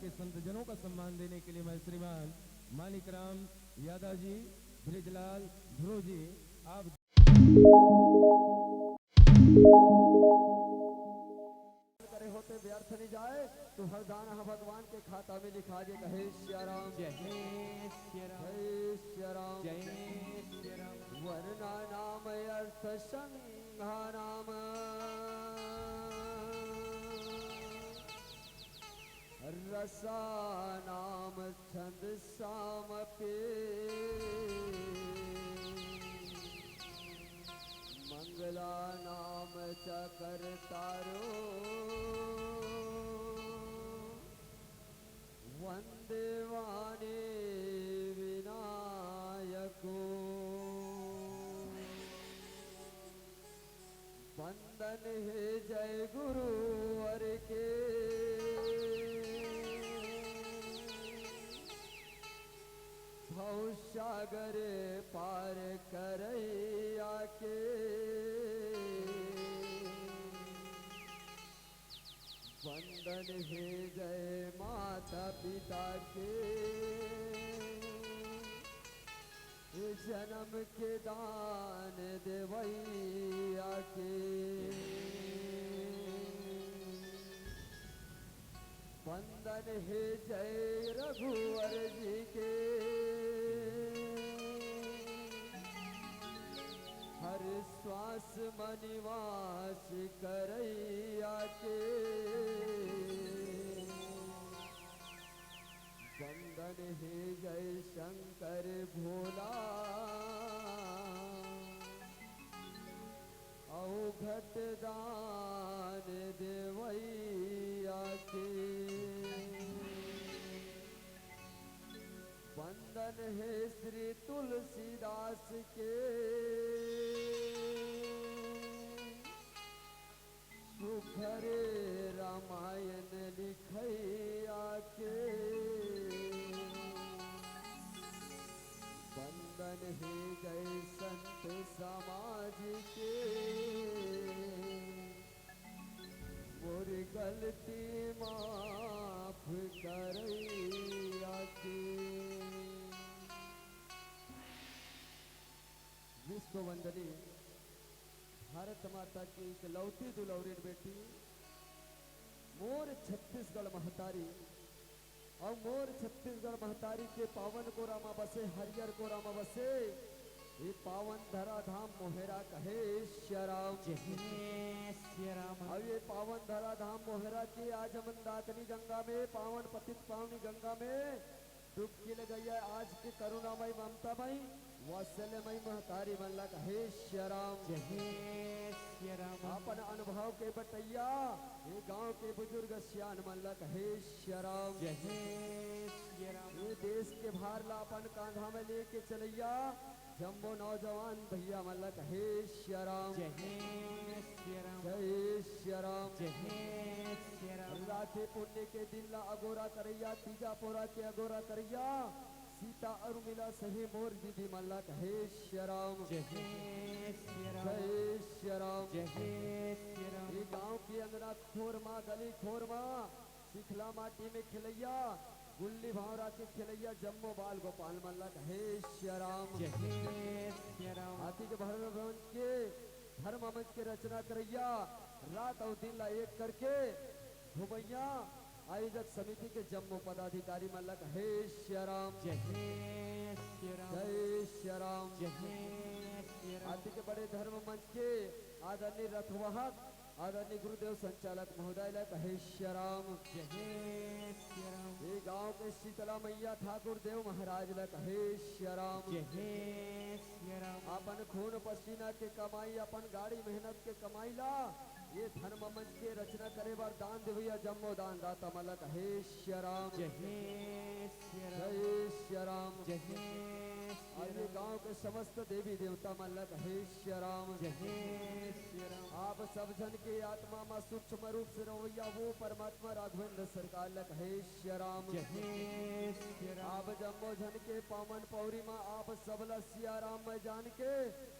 के संतजनों का सम्मान देने के लिए मैं श्रीमान मानिकराम यादव जी, ब्रिजलाल ध्रुव जी, आप करे होते व्यर्थ नहीं जाए तो हर दाना भगवान के खाता में लिखा दे। कहे श्याराम जय श्याराम जय श्याराम जय श्याराम। वरना नाम अर्थ संघा नाम रसा नाम छंद साम पे मंगला नाम चकर तारो वंदे वाणे विनायको वंदन है जय गुरु हर के भव सागर पार करैया के वंदन है जय माता पिता के जन्म के दान देवैया के वंदन है जय रघुवर जी के हर श्वास मनिवास करैया के वंदन है जय शंकर भोला औघट दान देवैया के वंदन है श्री तुलसीदास के सुखरे रामायण लिखैया के वंदन है जय संत समाज के और गलती माफ करैया के विश्व वंदनी भारत माता की इकलौती दुलौरीन बेटी मोर छत्तीसगढ़ महतारी और मोर छत्तीसगढ़ महतारी के पावन कोरामा बसे हरियर कोरामा बसे ये पावन धरा धाम मोहेरा कहे श्याराम जय श्याराम। अब ये पावन धरा धाम मोहेरा की आज मंदाकिनी गंगा में पावन पतित पावनी गंगा में डुबकी लगाई है आज के करुणामयी ममतामयी वात्सल्यमयी महतारी मल्ला कहे श्याराम जय श्याराम। अपन अनुभव के बटैया ये गांव के बुजुर्ग सियान मल्ला कहे श्याराम जय श्याराम। ये देश के भार ला अपन कांधा में लेके चलैया जम्बो नौजवान भैया मल्ला कहे श्याराम जय श्याराम जय श्याराम जय श्याराम। राखे पुण्य के दिन ला अगोरा करैया तीजा पोरा के अगोरा करैया सीता अरुमिला सही मोर दीदी मल्ला कहे श्याराम जय श्याराम जय श्याराम जय श्याराम। ये गांव की अंगना खोरमा गली खोरमा सिखला माटी में खिलैया गुल्ली भावरा के खिलैया जम्मो बाल गोपाल मल्ला कहे श्याराम जय श्याराम। हाथी के भवन के धर्म मंच के रचना करैया रात और दिन ला एक करके घुमैया आयोजक समिति के जम्मू पदाधिकारी मल्ला कहे श्याराम जय श्याराम जय श्याराम जय श्याराम। हाथी के बड़े धर्म मंच के आदरणीय रथवाहक आदरणीय गुरुदेव संचालक महोदय कहे श्याराम जय श्याराम ये गांव के शीतला मैया ठाकुर देव महाराज ला कहे श्याराम जय श्याराम। अपन खून पसीना के कमाई अपन गाड़ी मेहनत के कमाई ला ये धर्म मंच के रचना करे बार दान देवैया जम्मो दान दाता मल्ला कहे श्याराम जय श्याराम जय श्याराम जय और ये गांव के समस्त देवी देवता मल्ला कहे श्याराम जय श्याराम। आप सब जन के आत्मा में सूक्ष्म रूप से रवैया वो परमात्मा राघवेंद्र सरकार ला कहे श्याराम जय श्याराम। आप जम्मो जन के पावन पौरी में आप सबला सियाराम में जान के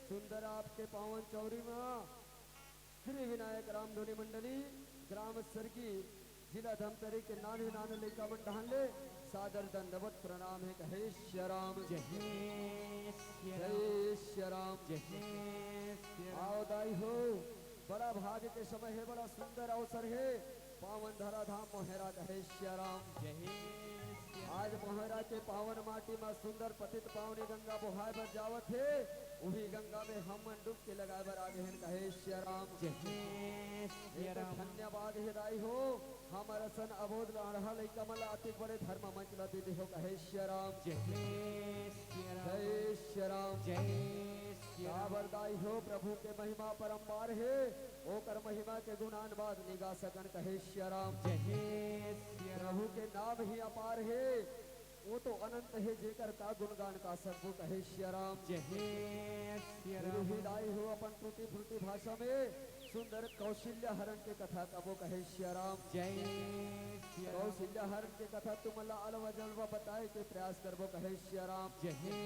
सुंदर आपके पावन चौरी में श्री विनायक रामधुनी मंडली ग्राम सरगी जिला धमतरी के नाने नाने लेका मन ढाल ले सादर दंडवत प्रणाम है कहे श्री राम जय श्री राम जय श्री राम जय श्री राम। आओ दाई हो बड़ा भाग्य के समय है, बड़ा सुंदर अवसर है, पावन धरा धाम मोहरा कहे श्री राम जय श्री राम। आज मोहरा के पावन माटी में सुंदर पतित पावनी गंगा बोहाय बर जावत है, वही गंगा में हम मन डुबकी लगाए बर आगे हैं कहे श्री राम जय श्री एक राम। धन्यवाद है दाई हो हमारा सन अबोध रहा लइका मला अति बड़े धर्म मंच ला दे हो कहे श्री राम जय श्री राम जय श्री राम जय श्री राम। बरदाई हो प्रभु के महिमा परम्पार है, ओकर महिमा के गुणान बाद निगा सकन कहे श्री राम जय श्री राम प्रभु के नाम ही अपार है, वो तो अनंत है जेकर का गुणगान का सबको कहे श्री राम जय श्री राम। दाई हो अपन टूटी फूटी भाषा में सुंदर कौशल्य हरण के कथा का वो कहे श्री राम जय श्री राम कौशल्य हरण के कथा तुमला अलवा जलवा बताए के प्रयास करबो कहे श्री राम जय श्री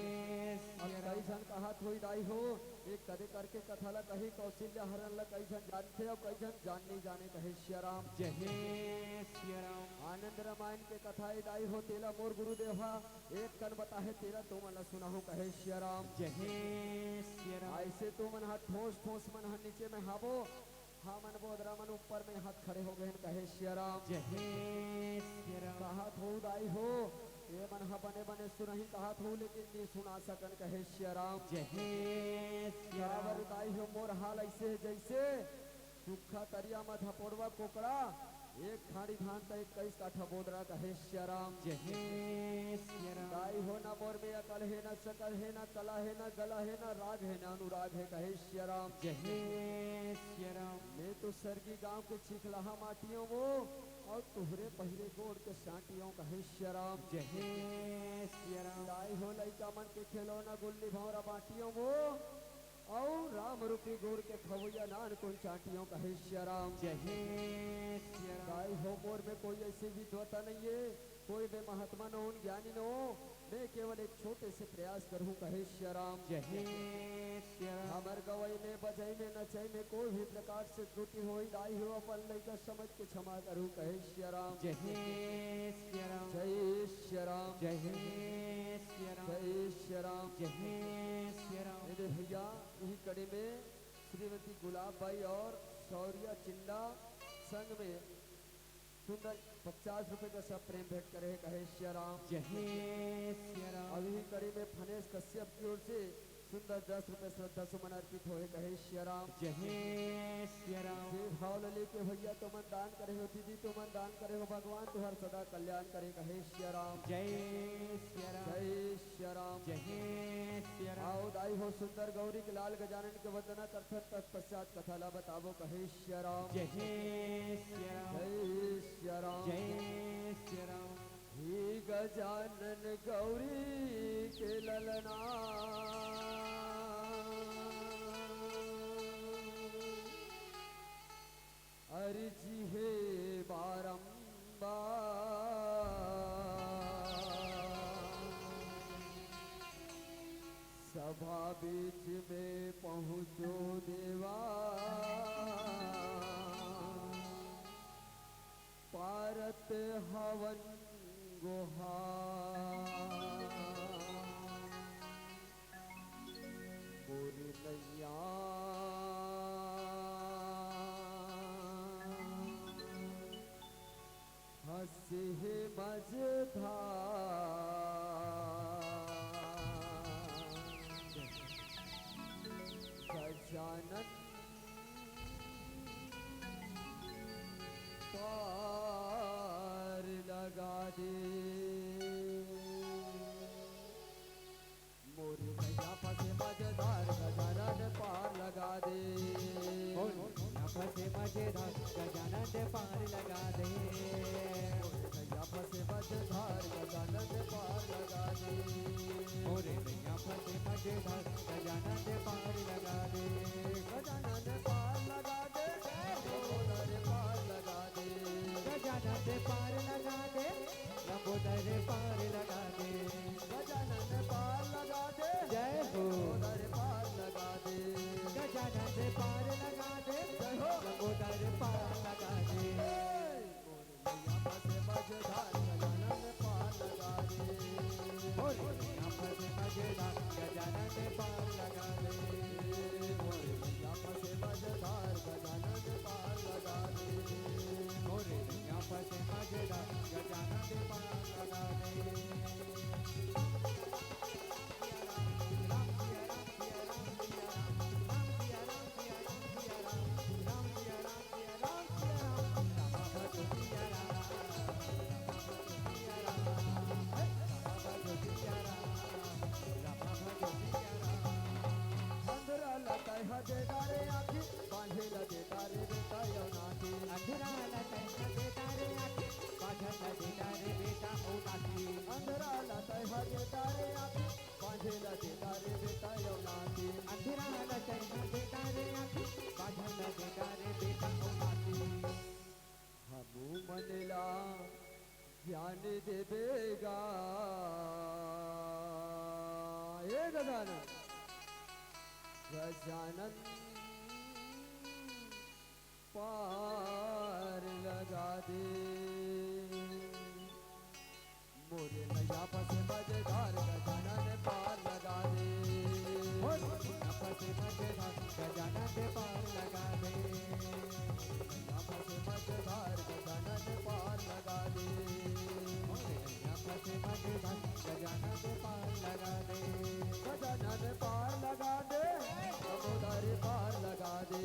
अब राम कई जन कहा थोड़ी दाई हो एक कदे करके कथा ला कही कौशल्य हरण ला कई जन जानते और कई जन जान नहीं जाने कहे श्री राम जय श्री राम। आनंद रामायण के कथा दाई हो तेला मोर गुरुदेवा एक कन बता है तेरा तो मन सुनाहू कहे श्री राम जय श्री राम ऐसे तो मन हाथ ठोस ठोस मन हाथ नीचे में हावो हाँ मन बोधरा मन ऊपर में हाथ खड़े हो गए कहे श्री राम जय श्री राम कहा थो दाई हो ये मन हा बने बने सुनही कहा थो लेकिन नहीं सुना सकन कहे श्री राम जय श्री बराबर राम दाई हो मोर हाल ऐसे है जैसे सूखा तरिया में धपोड़वा कोकड़ा एक खाड़ी धान का 21 काठा बोदरा कहे श्री राम जय श्री राम दाई हो ना मोर में अकल है ना सकल है ना कला है ना गला है ना राग है ना अनुराग है कहे श्री राम जय श्री राम मैं तो सरगी गांव के चिखलाहा माटियों वो और तुहरे पहरे गोड़ के साटियों कहे श्री राम जय श्री राम दाई हो लइका मन के खिलौना गुल्ली भौरा बाटियों वो और राम रूपी गोड़ के खवैया नान कोई चाटियों कहे श्री राम जय श्री राम दाई हो मोर में कोई ऐसी विद्वता नहीं है, कोई बे महात्मा न हो ज्ञानी न हो, मैं केवल एक छोटे से प्रयास करूं कहे श्री राम जय श्री राम हमर गवई में बजई में नचई में कोई भी प्रकार से त्रुटि हो दाई हो अपन लइका समझ के क्षमा करूं कहे श्री राम जय श्री राम जय श्री राम जय श्री राम जय श्री राम जय श्री राम। मेरे भैया यही कड़ी में श्रीमती गुलाब बाई और शौर्या चिंडा संग में सुंदर 50 रुपए का सब प्रेम भेंट करे कहे श्री राम जय श्री राम अभी कड़ी में फनेश कश्यप की ओर से सुंदर 10 रुपए श्रद्धा सुमन अर्पित होए कहे श्री राम जय श्री राम से भाव लेके भैया तो मन दान करे हो दीदी तो मन दान करे हो भगवान तुहर सदा कल्याण करे कहे श्री राम जय श्री राम जय श्री राम जय श्री राम आओ दाई हो सुंदर गौरी के लाल गजानन के वंदना करथन तत्पश्चात कथा ला बतावो कहे श्री राम जय श्री राम जय श्री राम जय श्री राम ही गजानन गौरी के ललना अर्जी है बारंबार सभा बीच में पहुँचो देवा पारत हवन गोरी नैया हंसी है मजेदार गजानन पार लगा दे मोरी नैया फंसे मजेदार गजानन पार लगा दे फंसे मजेदार गजानन पार लगा दे नैया फंसे मजेदार गजानन पार लगा दे मोरे नैया फंसे मजेदार गजानन पार लगा दे गजानन पार लगा दे लंबोदर पार लगा दे गजानन पार लगा दे लंबोदर पार लगा दे गजानन पार लगा दे जय हो लंबोदर पार लगा दे गजानन पार लगा दे जय हो लंबोदर पार लगा दे मोर आखी बांधे लगे तारे बेटा यौनाथी अंधरा लतई हगे तारे आखी बाझल देता रे बेटा औनाथी अंधरा लतई हगे तारे आखी बांधे लगे तारे बेटा यौनाथी अंधरा लतई हगे तारे आखी बाझल देता रे बेटा औनाथी हमू मनला ज्ञान देवेगा ये गजानन गजानन पार लगा दे मोरे नैया पसे मजेदार गजानन पार लगा दे पसे मजेदार गजानन पार लगा दे नैया पसे मजेदार गजानन पार लगा दे पसे मजेदार गजानन पार लगा दे गजानन पार लगा दे दामोदर पार लगा दे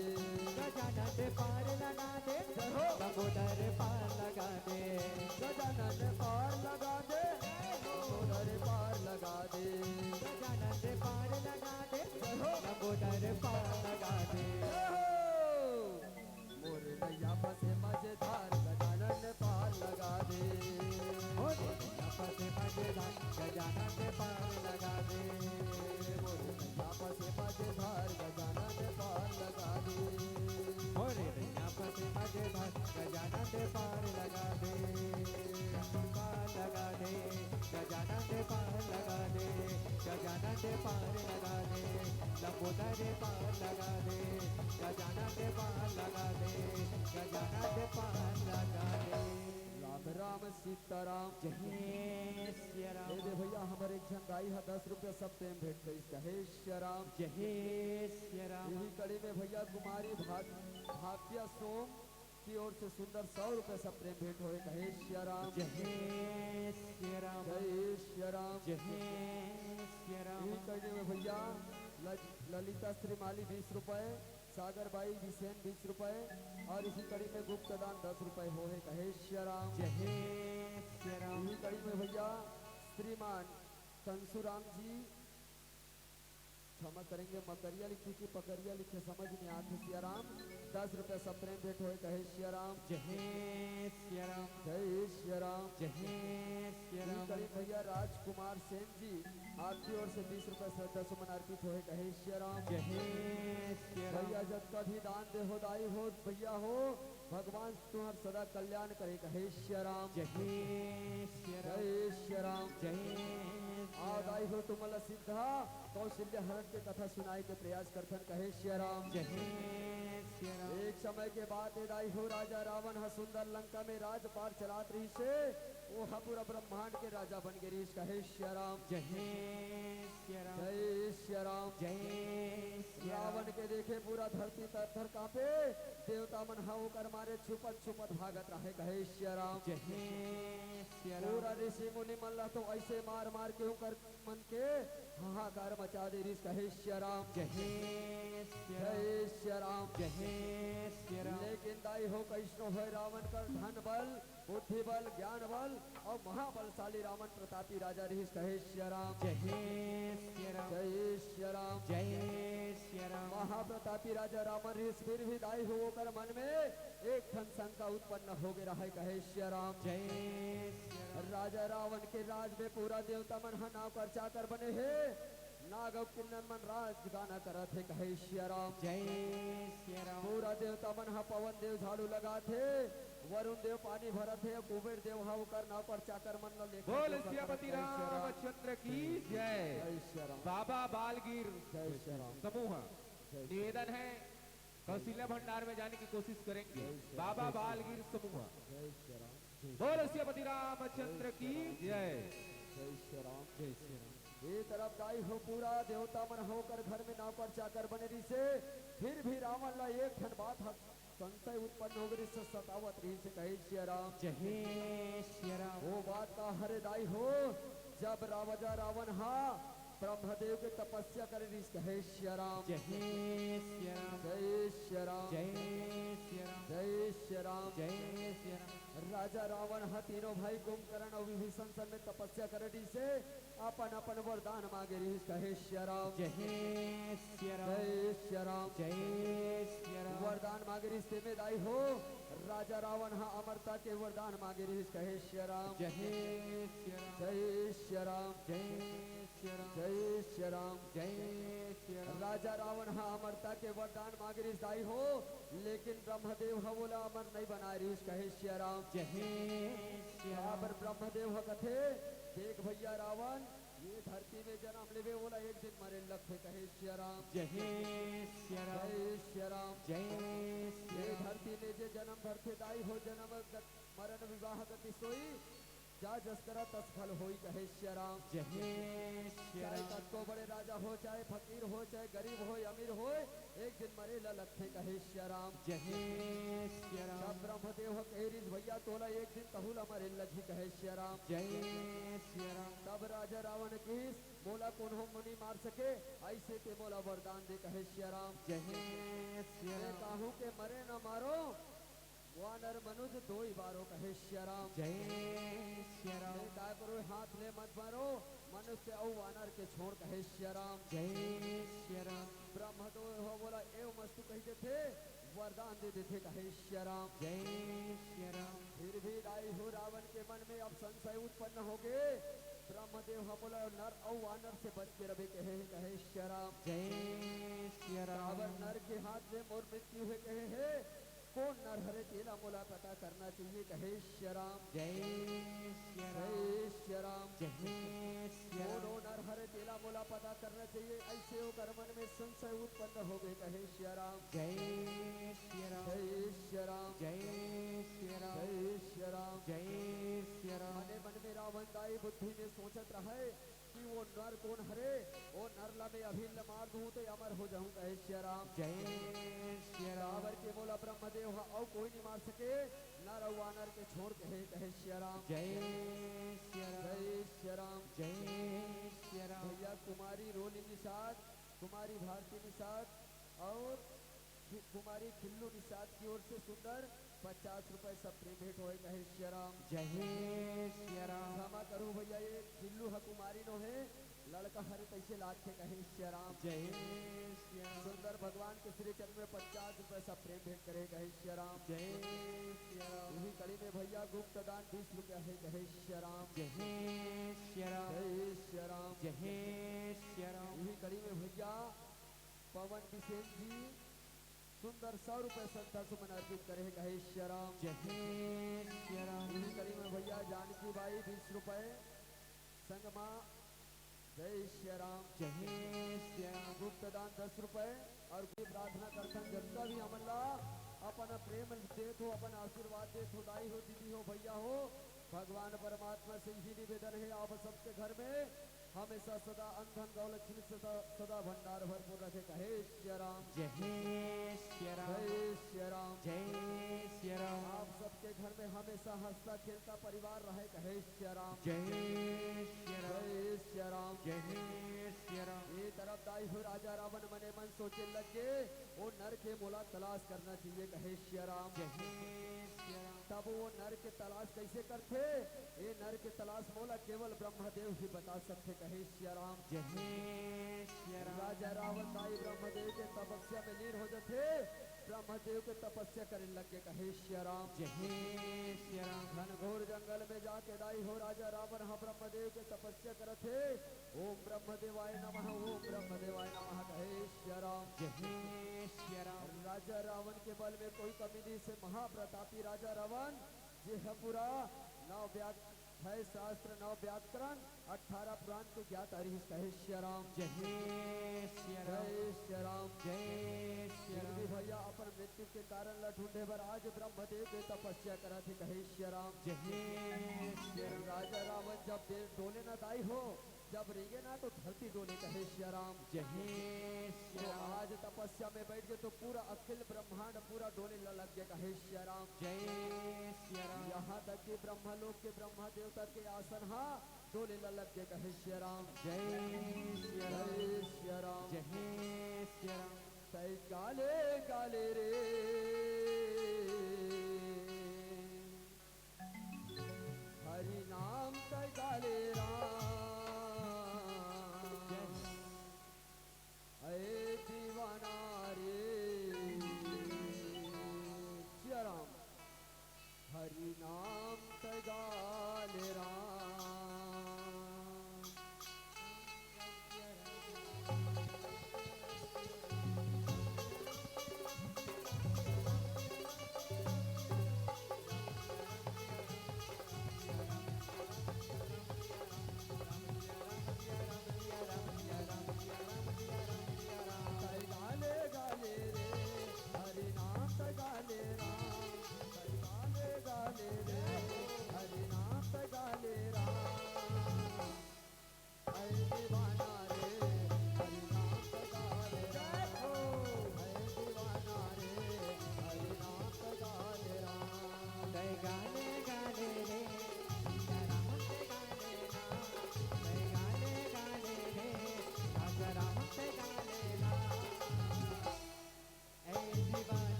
गजानन पार लगा दे जहो दामोदर पार लगा दे गजानन पार लगा दे दामोदर पार लगा दे गजानन पार लगा दे जहो दामोदर पार लगा दे मोरे नैया पसे मजेदार गजानन पार लगा दे पसे मजेदार गजानन पार लगा दे मोरे नैया पसे मजेदार गजानन पार लगा दे मोरे नैया पसे मजेदार गजानन पार लगा दे पार लगा दे गजानन पार लगा दे गजानन पार लगा दे लंबोदर पार लगा दे गजानन पार लगा दे गजानन पार लगा दे राम राम सीताराम जय श्री राम दे दे भैया हमारे एक जन गाई है 10 रुपया सब प्रेम भेंट गई कहे श्री राम जय श्री राम यही कड़ी में भैया कुमारी भाग्या सोम की ओर से सुंदर 100 रुपए सब प्रेम भेंट होए कहे श्री राम जय श्री राम जय श्री राम जय श्री राम यही कड़ी में भैया ललिता श्रीमाली 20 रुपए सागर बाई विसेन 20 रुपए और इसी कड़ी में गुप्त दान 10 रुपए होए कहे श्री राम जय श्री राम यही कड़ी में भैया श्रीमान कंसुराम जी क्षमा करेंगे मकरिया लिखी की पकड़िया लिखे समझ नहीं आते सियाराम 10 रुपए सब प्रेम भेंट होए कहे सियाराम जय श्री राम जय सियाराम जय श्री राम करी भैया राजकुमार सेन जी आपकी ओर से 20 रुपए श्रद्धा सुमन अर्पित होए कहे सियाराम जय श्री राम भैया जब कभी दान दे हो दाई हो भैया हो भगवान तुम्हार सदा कल्याण करे कहे सियाराम जय श्री राम जय सियाराम जय आदाई हो तुमल सिद्धा कौशल्य हरण के कथा सुनाई के प्रयास करथन कहे सियाराम जय श्री राम एक समय के बाद दाई हो राजा रावण ह सुंदर लंका में राजपाट चलात रही से वो ह पूरा ब्रह्मांड के राजा बन गए रीश कहे सियाराम जय श्री राम जय सियाराम जय श्री राम रावण के देखे पूरा धरती तर कांपे देवता मन हा कर मारे छुपत छुपत भागत रहे कहे सियाराम जय श्री राम पूरा ऋषि मुनि मन ला तो ऐसे मार मार के कर मन के हाहाकार मचा दे रीश कहे सियाराम जय श्री राम जय सियाराम जय श्री राम लेकिन दाई हो कैष्णो है रावण कर धन बल बुद्धि बल ज्ञान बल और महाबलशाली रावण प्रतापी राजा रहीश कहे सियाराम जय श्री राम जय सियाराम जय श्री राम महाप्रतापी राजा रावण रहीश फिर भी दाई हो कर मन में एक धन शंका उत्पन्न हो गया रहे कहे सियाराम जय श्री राम राजा रावण के राज में पूरा देवता मन हा नाव कर चाकर बने हैं नागव किन्नर मन राज गाना करत है कहे सियाराम जय श्री राम पूरा देवता मन हा पवन देव झाड़ू लगा थे वरुण देव पानी भरत है कुबेर देव हा कर नाव पर चाकर मन ला लेकर बोल देव का सियापति करत है सियाराम। रामचंद्र की जय जय सियाराम बाबा बालगीर जय सियाराम समूह जय निवेदन है कौशल्या भंडार में जाने की कोशिश करेंगे बाबा बालगीर समूह जय सियाराम बोल सियापति रामचंद्र की जय जय सियाराम जय श्री राम ये तरफ दाई हो पूरा देवता मन होकर घर में नाव पर चाकर बने रही से फिर भी रावण ला एक धन बात संशय उत्पन्न हो गई से सतावत रही से कहे सियाराम जय श्री राम वो बात का हरे दाई हो जब रावजा रावण हा ब्रह्मदेव के तपस्या करे रही कहे सियाराम जय श्री राम जय सियाराम जय श्री राम जय सियाराम जय श्री राम राजा राजा रावण हा तीनों भाई कुंभकर्ण और विभीषण सन में तपस्या करती से अपन अपन वरदान मांगे रही कहे श्री राम जय श्री राम जय श्री राम जय श्री राम वरदान मांगे रही से में दाई हो राजा रावण हा अमरता के वरदान मांगे रही कहे श्री राम जय श्री राम जय श्री राम जय श्री राम जय श्री राम जय श्री राम राजा रावण हा अमरता के वरदान मांगे रही दाई हो लेकिन ब्रह्मदेव हा बोला अमर नहीं बना रही कहे श्री राम जय श्री राम पर ब्रह्मदेव हा कथे देख भैया रावण ये धरती में जन्म लेवे बोला एक दिन मरे लक्ष्य कहे श्री राम जय श्री राम जय श्री राम जय श्री ये राम धरती में जे जन्म धरते दाई हो जन्म मरण विवाह गति सोई जा जस करा तस फल होई कहे श्री राम जय श्री चाहे राम कतको बड़े राजा हो चाहे फकीर हो चाहे गरीब हो अमीर हो एक दिन मरे लक्ष्य कहे श्री राम जय श्री राम सब ब्रह्मदेव कहे रिस भैया तोला एक दिन तहुला मरे लखी कहे श्री राम जय श्री राम तब राजा रावण की बोला कौन हो मुनि मार सके ऐसे ते बोला वरदान दे कहे श्री राम जय श्री मैं राम काहू के मरे न मारो वानर मनुज दो ही बारो कहे श्री राम जय श्री राम मैं काय करो हाथ ले मत मारो मनुष्य और वानर के छोड़ कहे श्री राम जय श्री राम ब्रह्म तो हो बोला एव मस्तु कहते थे वरदान दे देते कहे श्री राम जय श्री राम फिर भी राई हो रावण के मन में अब संशय उत्पन्न हो गए ब्रह्मदेव हम बोला नर और वानर से बच के रवे कहे श्री राम जय श्री राम रावण नर के हाथ में मोर मृत्यु हुए कहे है कौन नर हरे तेला मोला पता करना चाहिए कहे श्री राम जय श्री राम जय श्री राम जय श्री राम दोनों नर हरे तेला मोला पता करना चाहिए ऐसे होकर मन में संशय उत्पन्न हो गए कहे श्री राम जय श्री राम जय श्री राम जय श्री राम जय श्री राम जय श्री राम मने मन में रावण दाई बुद्धि में सोचत रहे कि वो नर कौन हरे वो नर ला में अभिन्न मार दूं तो अमर हो जाऊं कहे श्री राम जय श्री राम रावण के बोला ब्रह्मदेव हा और कोई नहीं मार सके नर और वानर के छोड़ कहे श्री राम जय श्री राम जय श्री राम जय श्री राम भैया कुमारी रोली निषाद कुमारी भारती निषाद और कुमारी खिल्लू निषाद की ओर से सुंदर 50 रुपए सब प्रेम भेंट होए कहे श्री राम जय श्री राम क्षमा करो भैया ये खिल्लू हा कुमारी नो है लड़का हरे पैसे लाख के कहे श्री राम जय श्री राम सुंदर भगवान के श्री चरण में 50 रुपए सब प्रेम भेंट करे कहे श्री राम जय श्री राम इसी कड़ी में भैया गुप्त दान 20 रुपया है कहे श्री राम जय श्री राम जय श्री राम जय श्री राम इसी कड़ी में भैया पवन बिसेन जी सुंदर 100 रुपए श्रद्धा सुमन अर्पित करे कहे श्री राम जय श्री राम इसी कड़ी में भैया जानकी बाई 20 रुपए संगमा जय श्री राम जय श्री राम गुप्त दान 10 रुपए और कोई प्रार्थना करता जनता भी अमला अपन प्रेम देत हो अपन आशीर्वाद देत हो दाई हो दीदी हो भैया हो भगवान परमात्मा से यही निवेदन है आप सबके घर में हमेशा सदा अंधन गौलक्ष्मी सदा भंडार भरपूर रखे कहे श्री राम जय श्री राम जय श्री राम जय श्री राम आप सबके घर में हमेशा हंसता खेलता परिवार रहे कहे श्री राम जय श्री राम जय श्री राम जय श्री राम ये तरफ दाई हो राजा रावण मने मन सोचे लग गए वो नर के मोला तलाश करना चाहिए कहे श्री राम जय श्री राम तब वो नर के तलाश कैसे करते ये नर के तलाश मोला केवल ब्रह्मदेव ही बता सकते कहे श्री राम जय श्री राम राजा रावण दाई ब्रह्मदेव के तपस्या में लीन हो जाते ब्रह्मदेव के तपस्या करने लगे कहे श्री राम जय श्री राम घनघोर जंगल में जाके दाई हो राजा रावण हा ब्रह्मदेव के तपस्या करते ओम ब्रह्मदेवाय नमः ओम ब्रह्मदेवाय नमः कहे श्री राम जय श्री राम राजा रावण के बल में कोई कमी नहीं से महाप्रतापी राजा रावण जे है पूरा 9 शास्त्र 9 व्याकरण 18 पुराण के ज्ञात हरीश कहे श्री राम जय श्री राम जय श्री राम जय श्री फिर भी राम भैया अपन मृत्यु के कारण ल ढूंढे बर आज ब्रह्मदेव के तपस्या करा थे कहे श्री राम जय श्री राम राजा रावण जब देव डोले न दाई हो जब रेगे ना तो धरती डोले कहे श्री राम जय श्री तो राम आज तपस्या में बैठ गए तो पूरा अखिल ब्रह्मांड पूरा डोले लग गया कहे श्री राम जय श्री राम यहाँ तक कि ब्रह्मलोक के ब्रह्मा देवता के आसन हा डोले लग गए कहे श्री राम जय श्री राम जय श्री राम जय श्री राम तै काले काले रे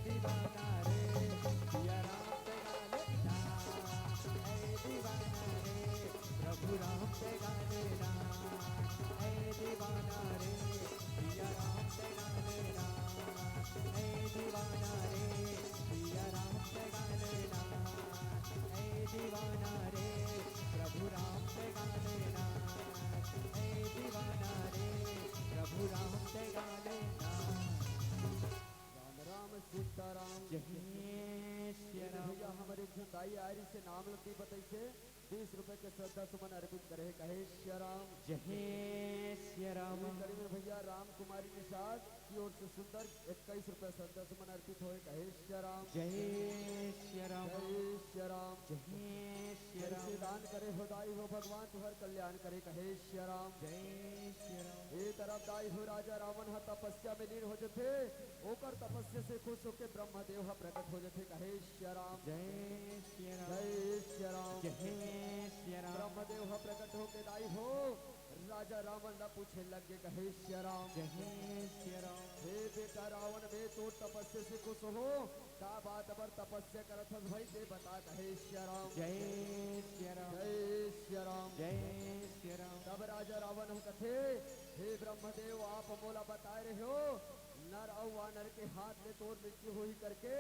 दीवाना रे सिया राम पे गाले ना ऐ दीवाना रे प्रभु राम पे गाले ना ऐ दीवाना रे सिया राम पे गाले ना ऐ दीवाना रे सिया राम पे गाले ना ऐ दीवाना रे प्रभु राम पे गाले ना ऐ दीवाना रे प्रभु राम पे गाले ना राम राम सीताराम। जय श्री राम भैया हमारे एक दाई आयरी से नाम लगी बताई से 20 रुपए के श्रद्धा सुमन अर्पित करे कहे श्री राम। जय श्री राम इस कड़ी में भैया राम कुमारी निषाद की ओर से सुंदर 21 रुपए श्रद्धा सुमन अर्पित होए कहे श्री राम। जय श्री राम जय श्री राम। जय श्री राम जैसे दान करे हो दाई हो भगवान तुहर कल्याण करे कहे श्री राम। जय श्री राम ए तरफ दाई हो राजा रावण हा तपस्या में लीन हो जथे ओकर तपस्या से खुश होके ब्रह्मदेव हा प्रकट हो जथे कहे श्री राम। जय श्री राम जय श्री राम। जय श्री राम ब्रह्मदेव हा प्रकट होके दाई हो राजा रावण ला पूछे लगे कहे श्री राम। जय श्री राम हे बेटा रावण में तो तपस्या से खुश हो का बात अबर तपस्या करत हस भाई दे बता कहे श्री राम। जय श्री राम जय श्री राम। जय श्री राम तब राजा रावण हम कथे हे ब्रह्मदेव आप मोला बताए रहे हो नर और वानर के हाथ में तोड़ मृत्यु हुई करके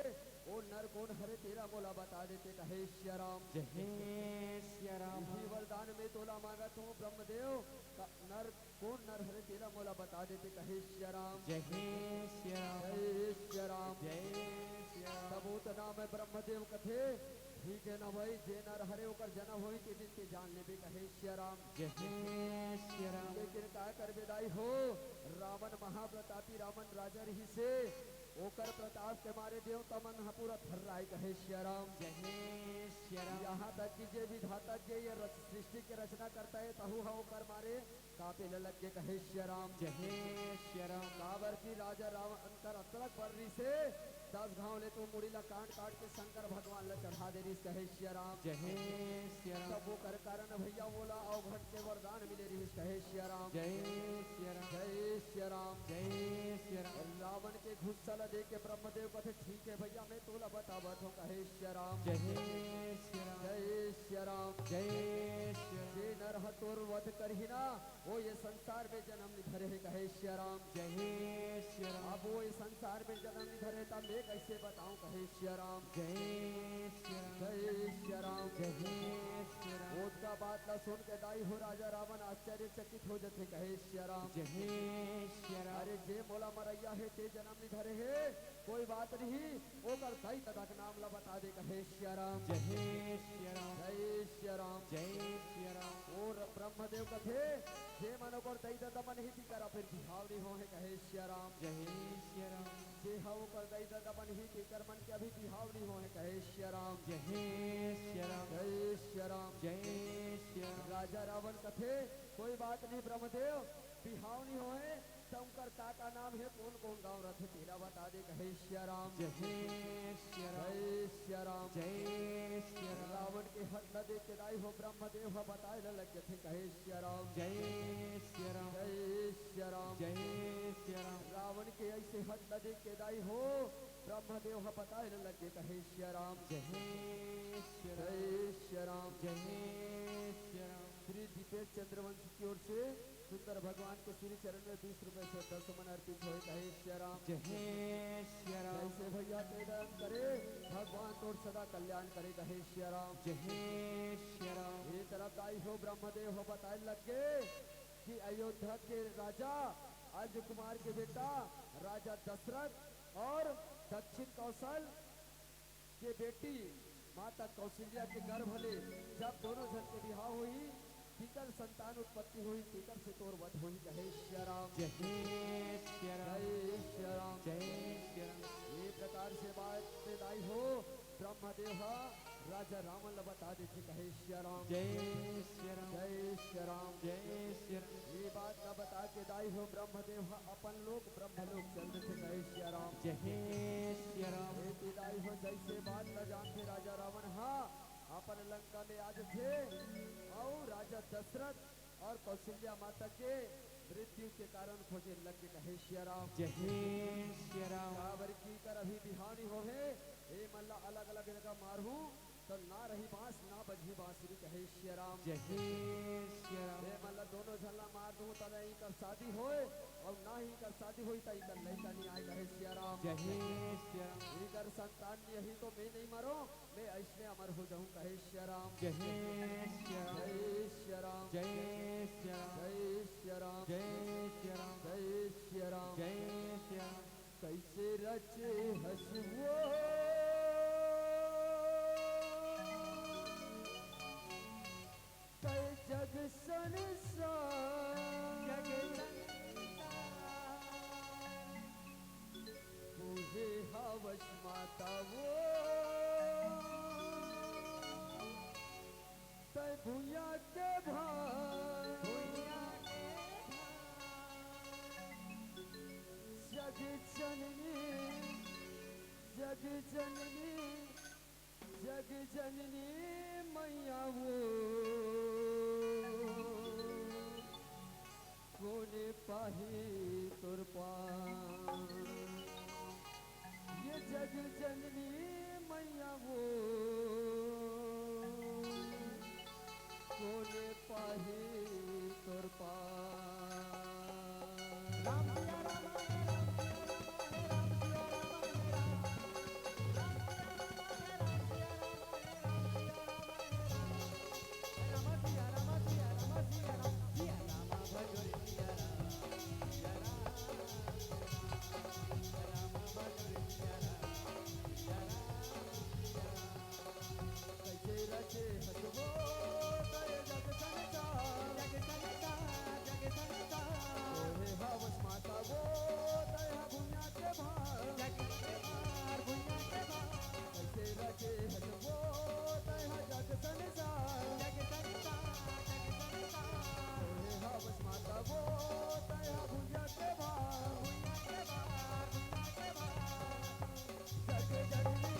वो नर कौन हरे तेरा मोला बता देते कहे श्री राम। जय श्री राम इसी वरदान में तोला मांगा तू ब्रह्मदेव नर कौन नर हरे तेरा मोला बता देते कहे श्री राम। जय श्री राम जय श्री राम। जय श्री राम सबूत नाम है ब्रह्मदेव कथे ठीक है ना भाई जे नर हरे होकर जन्म हुई के दिन के जान ले भी कहे श्री राम। जय श्री राम लेकिन का कर विदाई हो रावण महाप्रतापी रावण राजा रही से ओकर प्रताप के मारे देवता मन हा पूरा थर्राई कहे श्री राम। जय श्री राम यहाँ तक कि जे विधाता जे ये सृष्टि की रचना करता है तहु हा ओकर मारे कापे लग के कहे श्री राम। जय श्री राम काबर की राजा रावण अंतर अतरक बर्री से 10 घाव ले तो मुड़ी ला काट काट के शंकर भगवान ला चढ़ा दे रही कहे श्री राम। जय श्री राम सब वो कर कारण भैया बोला अवघट के वरदान मिले रही कहे श्री राम। जय श्री राम जय श्री राम। जय श्री राम रावण के गुस्सा ला देख के ब्रह्मदेव कथे ठीक है भैया मैं तोला बतावत हूँ कहे श्री राम। जय श्री राम जय श्री राम। जय श्री राम जे नर तोर वध करही ना वो ये संसार में जन्म निधरे है कहे श्री राम। जय श्री राम अब वो इस संसार में जन्म निधरे तब मैं कैसे बताऊं कहे श्री राम। जय श्री राम जय श्री राम। जय श्री राम ओट का बात ला सुन के दाई हो राजा रावण आश्चर्यचकित हो जथे कहे श्री राम। जय श्री राम अरे जे मोला मरैया है ते जन्म निधरे है कोई बात नहीं ओकर दाई तक नाम ला बता दे कहे श्री राम। जय श्री राम जय श्री राम। जय श्री राम और ब्रह्मदेव कथे जे मन ओकर दई दमन ही ती करा फिर बिहावरी हो है कहे श्री राम। जय श्री राम जे हा ओकर दई दमन ही ती कर मन के अभी बिहावरी हो है कहे श्री राम। जय श्री राम जय श्री राम। जय श्री राम राजा रावण कथे कोई बात नहीं ब्रह्मदेव बिहावनी हो है तमकर का नाम है कौन कौन गांव रथ तेरा बता दे कहे श्री राम। जय श्री राम जय श्री राम। जय श्री राम रावण के हट न देख के दाई हो ब्रह्मदेव हा बताए न लग थे कहे श्री राम। जय श्री राम जय श्री राम। जय श्री राम रावण के ऐसे हट न देख के दाई हो ब्रह्मदेव हा बताए न लगे कहे श्री राम। जय श्री राम जय श्री राम। जय श्री राम श्री दीपेश चंद्रवंशी की ओर से सुंदर भगवान के श्री चरण में 20 रुपए से 10 मन अर्पित हुए कहे श्री राम। जय श्री राम जैसे भैया तेदान करे भगवान तोर सदा कल्याण करे कहे श्री राम। जय श्री राम ये तरफ दाई हो ब्रह्मदेव हो बताए लगे कि अयोध्या के राजा अर्ज कुमार के बेटा राजा दशरथ और दक्षिण कौशल के बेटी माता कौशल्या के गर्भ ले जब दोनों जन के विवाह हुई तीकर संतान उत्पत्ति हुई तीकर से तोर वध हुई कहे श्री राम। जय श्री राम जय श्री राम। जय श्री राम ये प्रकार से बात में दाई हो ब्रह्मदेव राजा रावण ला बता देते कहे श्री राम। जय श्री राम जय श्री राम। जय श्री राम ये बात न बता के दाई हो ब्रह्मदेव अपन लोग ब्रह्मलोक चल थे कहे श्री राम। जय श्री राम ये दाई हो जैसे बात न जानते राजा रावण अपन लंका में आज थे और राजा दशरथ और कौशल्या माता के मृत्यु के कारण खोजे लग के कहे श्री राम जय श्री राम काबर की कर अभी बिहानी हो है ए मल्ला अलग अलग जगह मारू तो ना रही बांस ना बजी बांसुरी कहे श्री राम जय श्री राम ए मल्ला दोनों झल्ला मार दूं तब ही कर शादी होए और ना ही कर शादी हुई तई कर लड़का नहीं आए कहे श्री राम जय श्री राम ही कर संतान यही तो मैं नहीं मरो मैं ऐसने अमर हो जाऊं कहे श्री राम जय श्री राम जय श्री राम जय श्री राम जय श्री राम जय श्री राम जय श्री राम जय श्री राम कैसे रचे हसवो कै जग संसार तुझे हवस माता वो तै भूया के भाई जग जननी जग जननी जग जननी मैया वो कोने पाही तुर ये जग जननी मैया वो कोने पाही तुर राम सिया राम कैसे रचे हसवो तय जग संसार तोहे हवस माता वो तय भुइया के भार कैसे रचे हसवो तय जग संसार तोहे हवस माता वो तय भुइया के भार जग जननी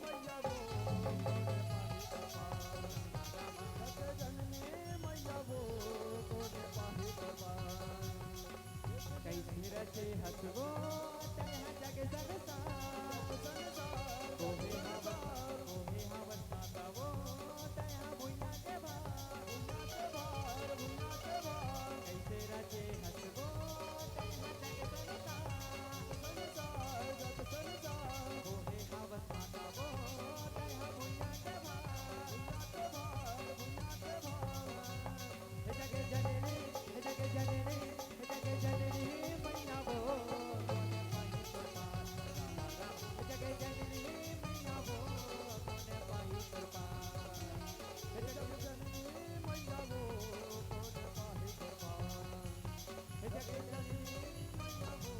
मैया वो जग जननी मैया वो कोने पाही दरबार कैसे रचे हसवो जग संसार कोहे हवस माता वो तया भुइया के भार कैसे रचे हसवो जग संसार कोहे हवस माता वो तया भुइया के भार जग जननी मैया वो कोने पाही तुरपार जग जननी मैया वो कोने पाही तुरपार जग जननी मैया वो कोने पाही दरबार जग जननी मैया वो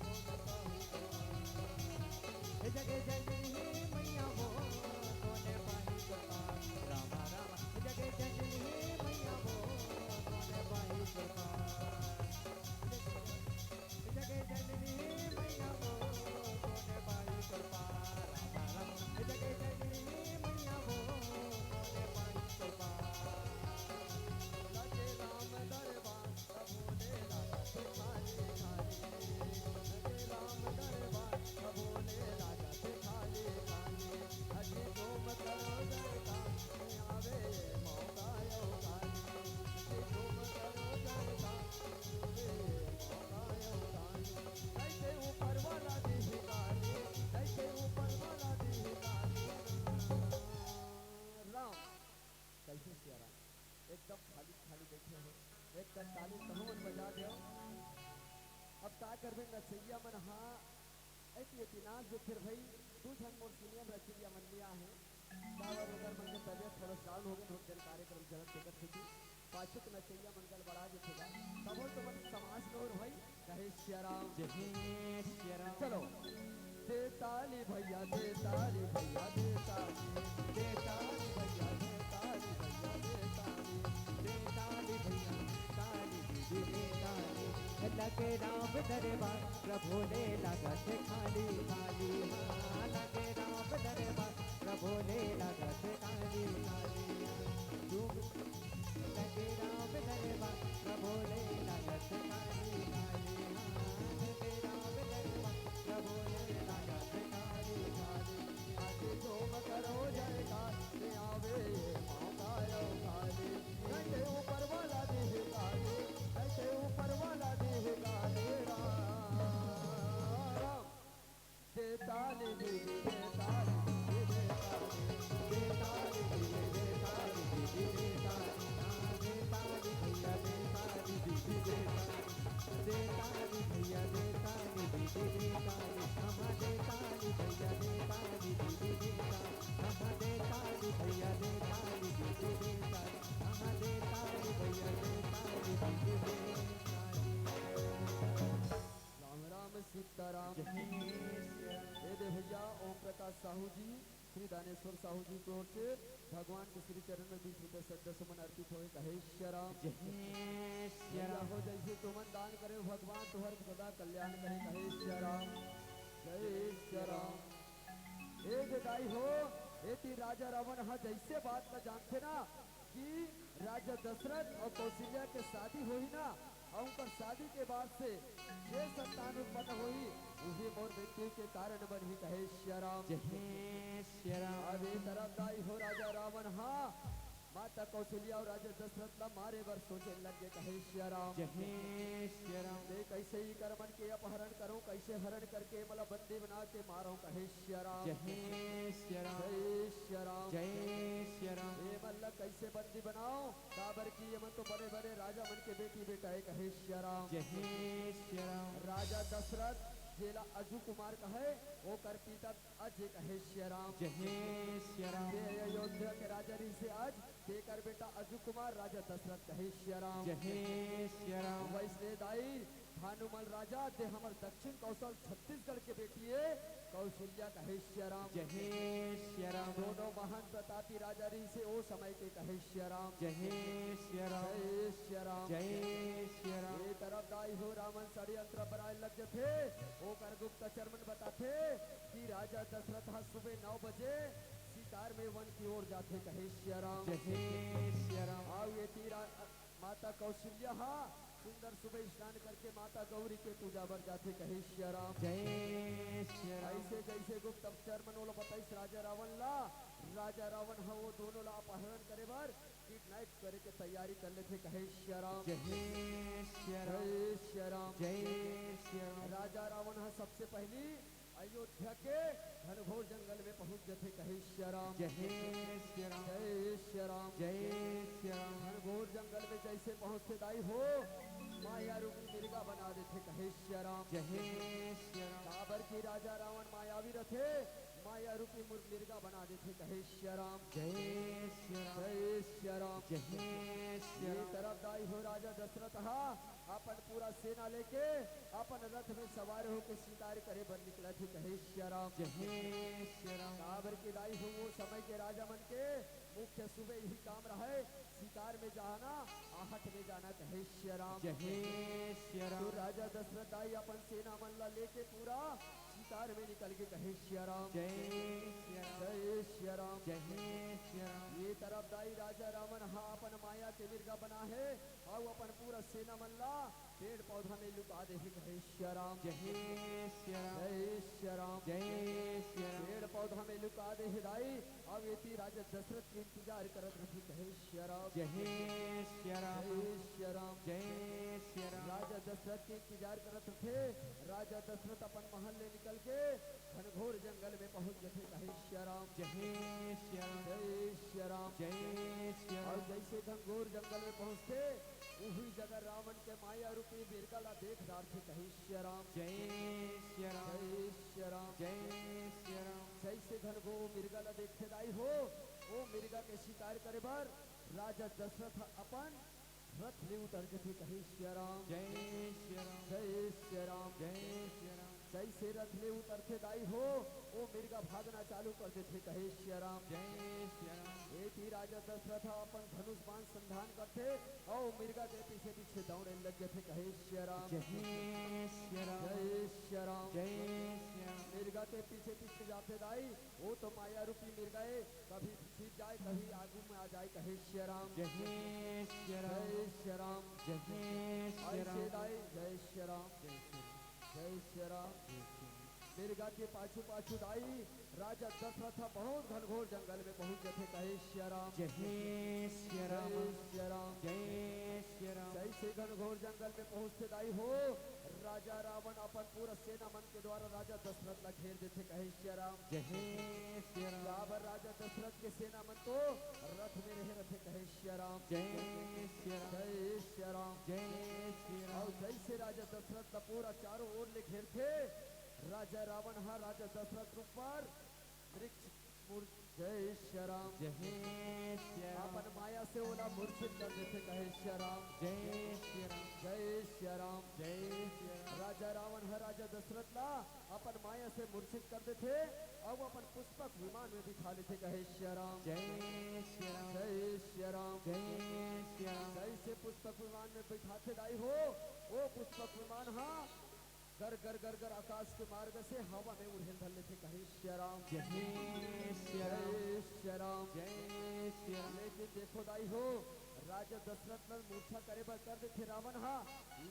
कोने पाही तुरपार जग जननी मैया वो कोने पाही तुरपार राम राम जग जननी मैया वो कोने पाही तुरपार जग जननी मैया वो कोने पाही तुरपार राम राम जग जननी मैया वो कोने पाही तुरपार लगे राम दरबार भोले राजा से खाली लगे राम दरबार भोले राजा से खाली अजी तुम करो दरबार आवे मौका यो काली तुम करो दरबार मौका यो काली कैसे ऊपर वाला दी काली कैसे ऊपर वाला दी काली राम कैसे सिया राम एकदम खाली खाली बैठे हो एकदम ताली कहूँ बजा दो अब का करबे नचैया मन हाँ एक इतिनाज जो फिर भाई तू झन मोर सीनियर रचैया मन लिया है बाबर उधर मन के तबियत थोड़ा डाउन हो गए थोड़ा जन कार्यक्रम जन टिकट थी पाछुक नचैया मन गल बड़ा जो थेगा तब तो मन समाज में और भाई कहे श्री राम जय श्री राम चलो दे ताली भैया दे ताली भैया दे ताली दे ताली भैया दे ताली भैया दे ताली ताली भैया ताली दीदी ताली लगे राम दरबार प्रभु ने लगा से खाली खाली हाँ लगे राम दरबार प्रभु ने लगा से खाली खाली लगे राम साहू जी, श्री दानेश्वर साहू जी की ओर से भगवान के श्री चरण में 20 रुपए श्रद्धा सुमन अर्पित होए। कहे श्री राम जय श्री या राम हो जैसे तुमन दान करे भगवान तुहर सदा कल्याण करे। कहे श्री राम जय श्री राम। ए दाई हो एती राजा रावण हा जैसे बात का जानते ना कि राजा दशरथ और कौशल्या के शादी हुई ना और उनकर शादी के बाद से ये संतान उत्पन्न हुई वही मोर मृत्यु के कारण बनी। कहे श्री राम जय श्री राम अब ये तरफ दाई हो राजा रावण हाँ माता कौशल्या और राजा दशरथ ला मारे बर सोचे लग गए। कहे श्री राम जय श्री राम दे कैसे ही कर मन के अपहरण करो कैसे हरण करके मला बंदी बना के मारो। कहे श्री राम जय श्री राम जय श्री राम जय श्री राम ये मल्ला कैसे बंदी बनाओ काबर की ये मन तो बड़े बड़े राजा मन के बेटी बेटा है। कहे श्री राम जय श्री राम राजा दशरथ जेला अजू कुमार कहे वो कर पिता अजय। कहे श्री राम जय श्री राम ये अयोध्या के राजा री से आज देकर बेटा अजू कुमार राजा दशरथ। कहे श्री राम जय श्री राम वैसे दाई भानुमल राजा दे हमर दक्षिण कौशल छत्तीसगढ़ के बेटी है कौशल्या। कहे श्री राम जय श्री राम दोनों महान प्रतापी राजा री से ओ समय के। कहे श्री राम जय श्री राम जय श्री राम जय श्री राम ये तरफ दाई हो रावण षड्यंत्र बनाए लग थे वो कर गुप्त चरमन बताते कि राजा दशरथ सुबह 9 बजे शिकार में वन की ओर जाते। कहे श्री राम जय श्री राम आओ ये तीरा माता कौशल्या हा सुंदर सुबह स्नान करके माता गौरी के पूजा बर जाते। कहे श्री राम जय श्री राम ऐसे जैसे गुप्त चरमन वो बताइस राजा रावण ला राजा रावण हा वो दोनों ला अपहरण करे बर किडनैप करे के तैयारी कर लेते। कहे श्री राम जय श्री राम जय श्री राम जय श्री राम राजा रावण हा सबसे पहली अयोध्या के घनघोर जंगल में पहुंच जाते। कहे श्री राम जय श्री राम जय श्री राम जय श्री राम घनघोर जंगल में जैसे पहुंचते दाई हो माया रूपी मिर्गा बना देते। कहे श्री राम जय श्री राम काबर की राजा रावण मायावी रथे माया रूपी मिर्गा बना देते। कहे श्री राम जय श्री राम जय श्री राम जय श्री ये राम तरफ दाई हो राजा दशरथ हा अपन पूरा सेना लेके अपन रथ में सवार होकर शिकार करे बन निकला थे। कहे श्री राम जय श्री राम काबर की दाई हो वो समय के राजा मन के मुख्य सुबह ही काम रहे शिकार में जाना आहट में जाना। कहे श्री राम जय श्री तो राम राजा दशरथ आई अपन सेना मन ला लेके पूरा शिकार में निकल के। कहे श्री राम जय श्री राम जय श्री राम जय श्री राम ये तरफ दाई राजा रावण हा अपन माया के मिर्गा बना है और अपन पूरा सेना मन ला पेड़ पौधा में लुका दे। कहे श्री राम जय श्री राम जय श्री राम जय श्री राम पेड़ पौधा में लुका दे दाई अब ये राजा दशरथ के इंतजार करत रही। कहे श्री राम जय श्री राम जय श्री राम जय श्री राम राजा दशरथ के इंतजार करत थे। राजा दशरथ अपन महल ले निकल के घनघोर जंगल में पहुंच गए। कहे श्री राम जय श्री राम जय श्री राम जय श्री और राम जैसे घनघोर जंगल में पहुंचते उही जगह रावण के माया रूपी बिरका ला देख रहा थे। कहे श्री राम जय श्री राम जय श्री राम जय श्री राम जैसे घनघो मिर्गा ला देखते दाई हो वो मिर्गा के शिकार करे बर राजा दशरथ अपन रथ ले उतर के। कहे श्री राम जय श्री राम जय श्री राम जय श्री राम जैसे रथ ले उतरते दाई हो वो मिर्गा भागना चालू कर देते। कहे श्री राम जय श्री राम एक ही राजा दशरथ अपन धनुष बाण संधान करते और मिर्गा के पीछे पीछे दौड़ने लग गए थे। कहे श्री राम जय श्री राम जय श्री राम जय श्री राम मिर्गा के पीछे पीछे जाते दाई वो तो माया रूपी मिर्गाए कभी पीछे जाए कभी आगू में आ जाए। कहे श्री राम जय श्री राम जय श्री राम जय श्री ऐसे राम दाई जय श्री राम जय श्री राम मिर्गा के पाछू पाछू दाई राजा दशरथ बहुत घनघोर जंगल में पहुंच गए थे। कहे श्री राम जय श्री राम जय श्री राम जय श्री राम जैसे घनघोर जंगल में पहुंचते दाई हो राजा रावण अपन पूरा सेना मन के द्वारा राजा दशरथ ला घेर देते। कहे श्री राम जय श्री राम बराबर राजा दशरथ के सेना मन तो रथ में रहे रथे। कहे श्री राम जय श्री राम जय श्री राम जय श्री राम और जैसे राजा दशरथ का पूरा चारों ओर ले घेरते राजा रावण हा राजा दशरथ ऊपर वृक्ष जय श्री राम जय श्री राम अपन माया से ओला मूर्छित कर देते। कहे श्री राम जय श्री राम जय श्री राम जय श्री राम राजा रावण है राजा दशरथ ला अपन माया से मूर्छित कर देते और वो अपन पुष्पक विमान में बिठा लेते। कहे श्री राम जय श्री राम जय श्री राम जय श्री राम जैसे पुष्पक विमान में बिठाते दाई हो वो पुष्पक विमान हाँ गर गर गर गर आकाश के मार्ग से हवा में उड़ेल धर लेते। कहे श्री राम जय श्री राम जय श्री राम जय श्री राम लेकिन देखो दाई हो राजा दशरथ ने मूर्छा करे बर कर देते रावण हाँ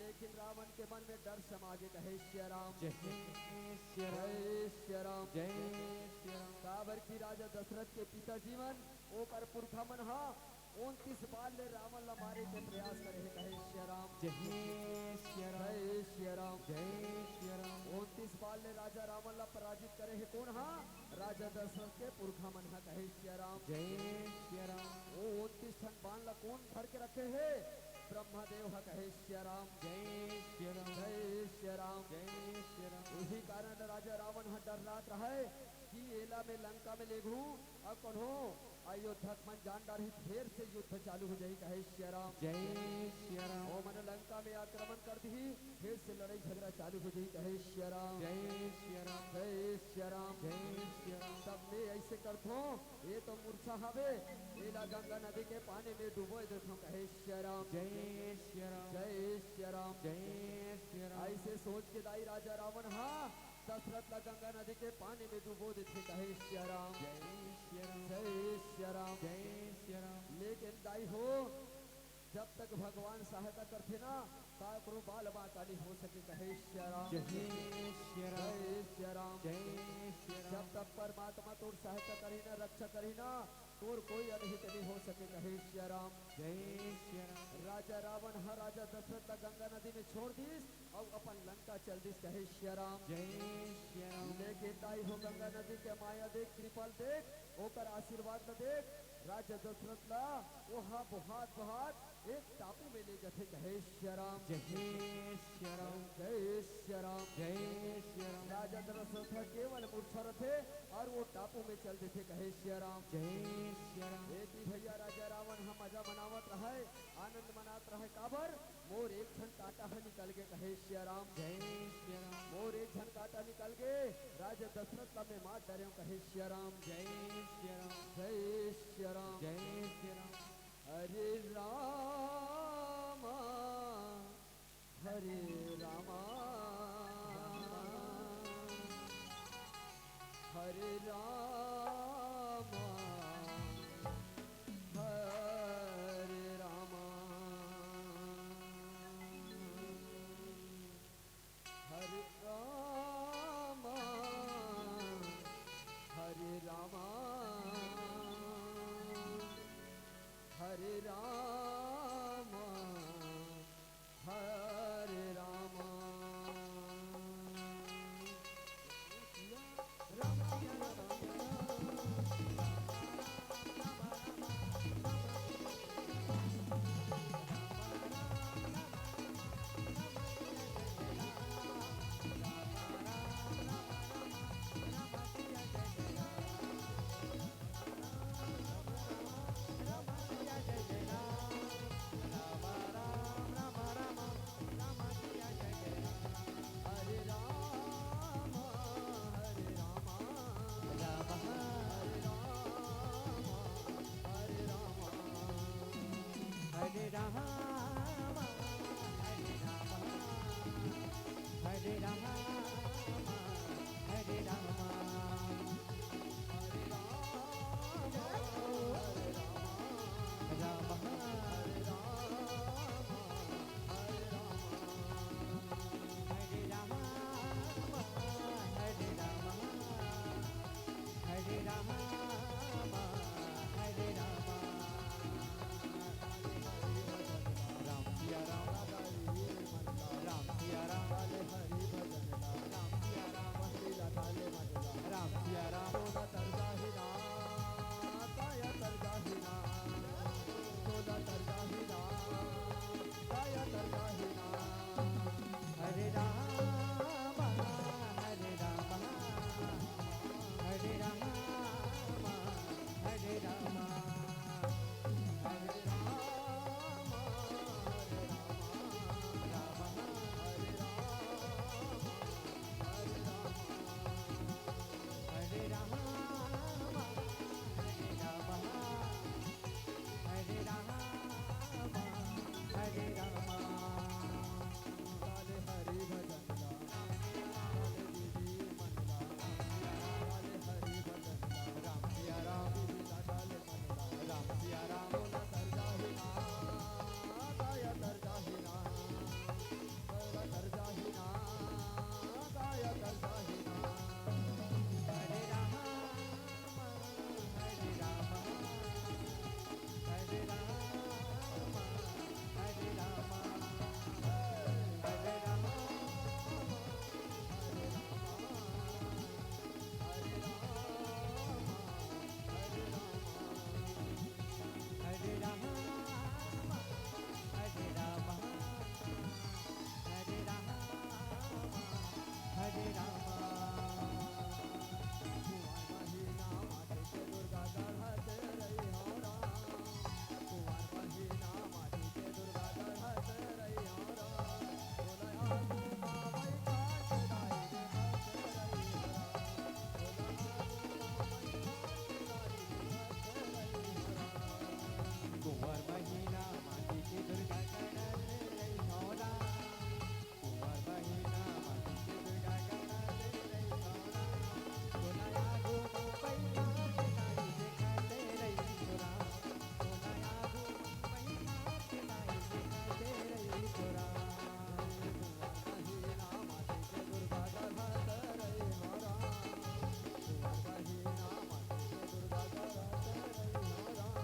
लेकिन रावण के मन में डर समा गए। कहे श्री राम जय श्री राम जय श्री राम जय श्री राम काबर की राजा दशरथ के पिता जीवन ओ पर पुरखा मन हा 29 बार ले रावण ला मारे के प्रयास करे। कहे श्री राम जय श्री राम जय श्री राम जय श्री राम 29 बार ले राजा रावण ला पराजित करे है कौन हा राजा दशरथ के पुरखा मन हा। कहे श्री राम जय श्री राम वो 29 ठन बाण ला कौन भर के रखे है ब्रह्मदेव हा। कहे श्री राम जय श्री राम जय श्री राम जय श्री राम उसी कारण राजा रावण हा डर रात रहा है कि एला में लंका में ले घू और कन्हो अयोध्या मन जान डारी फिर से युद्ध चालू हो जाए। कहे श्री राम जय श्री राम ओ मन लंका में आक्रमण कर दी फिर से लड़ाई झगड़ा चालू हो जाए। कहे श्री राम जय श्री राम जय श्री राम जय श्री राम सब में ऐसे करथो ये तो मूर्छा हवे एला गंगा नदी के पानी में डूबो देखो। कहे श्री राम जय श्री राम जय श्री राम जय श्री राम ऐसे सोच के दाई राजा रावण हाँ दशरथ ला गंगा नदी के पानी में डूबो देते। कहे श्री राम जय श्री राम जय श्री राम जय श्री राम लेकिन दाई हो जब तक भगवान सहायता करते ना ताकरो बाल बाका नहीं हो सके। कहे श्री राम जय श्री राम जय श्री राम जय श्री राम जब तक परमात्मा तोर सहायता करी ना रक्षा करी ना तोर कोई अनहित नहीं हो सके। कहे श्री राम जय श्री राम राजा रावण हर राजा दशरथ ला गंगा नदी में छोड़ दीस और अपन लंका चल दीस। कहे श्री राम जय श्री राम लेकिन ताई हो गंगा नदी के माया देख कृपाल देख ओकर आशीर्वाद न देख राजा दशरथ ला वहाँ बुहात बुहात एक टापू में ले जाते। कहे श्री राम जय श्री राम जय श्री राम जय श्री राम राजा दशरथ केवल मूर्छा रथे और वो टापू में चल देते। कहे श्री राम जय श्री राम एक ही भैया राजा रावण हम मजा मनावत रहे आनंद मनात रहे काबर मोर एक क्षण काटा है निकल गए। कहे श्री राम जय श्री राम मोर एक क्षण काटा निकल गए राजा दशरथ ला में मार डरे। कहे श्री राम जय श्री राम जय श्री राम जय श्री राम हरे राम हरे राम हरे राम हरे राम हरे राम हरे राम हरे राम हरे राम राम सिया हरे राम हरे राम राम हरे राम हरे राम हरे राम हरे राम हरे राम हरे राम राम हरे राम हरे राम हरे राम हरे राम राम सिया राम राम सिया राम राम सिया राम हरे रामा काले हरि भजन गा काले दीदी मन गा काले हरि भजन गा राम सिया राम दीदी का डाले मन गा राम सिया राम बोला तर जाहि ना गाया तर जाहि ना बोला तर जाहि ना गाया तर जाहि ना हरे राम हरे राम हरे राम हरे राम हरे राम हरे राम हरे राम हरे राम हरे राम कुंवर महीना माथे के दुर्गा गढ़त रही हो राम कुंवर महीना माथे के दुर्गा गढ़त रही हो राम बोला आगू मावई काट दाई रे हंस रही हो राम बोला आगू मावई काट दाई रे हंस रही हो राम कुंवर महीना माटी की दुर्गा गणत रही हो राम कुंवर महीना माटी की दुर्गा गणत रही हो राम सोनाया घूमा पैना के नाई दिखाते रही हो राम सोनाया घूमा पैना के नाई दिखाते रही हो राम महीना माथे के दुर्गा गढ़त रही हो राम कुंवर महीना माथे के दुर्गा गढ़त रही हो राम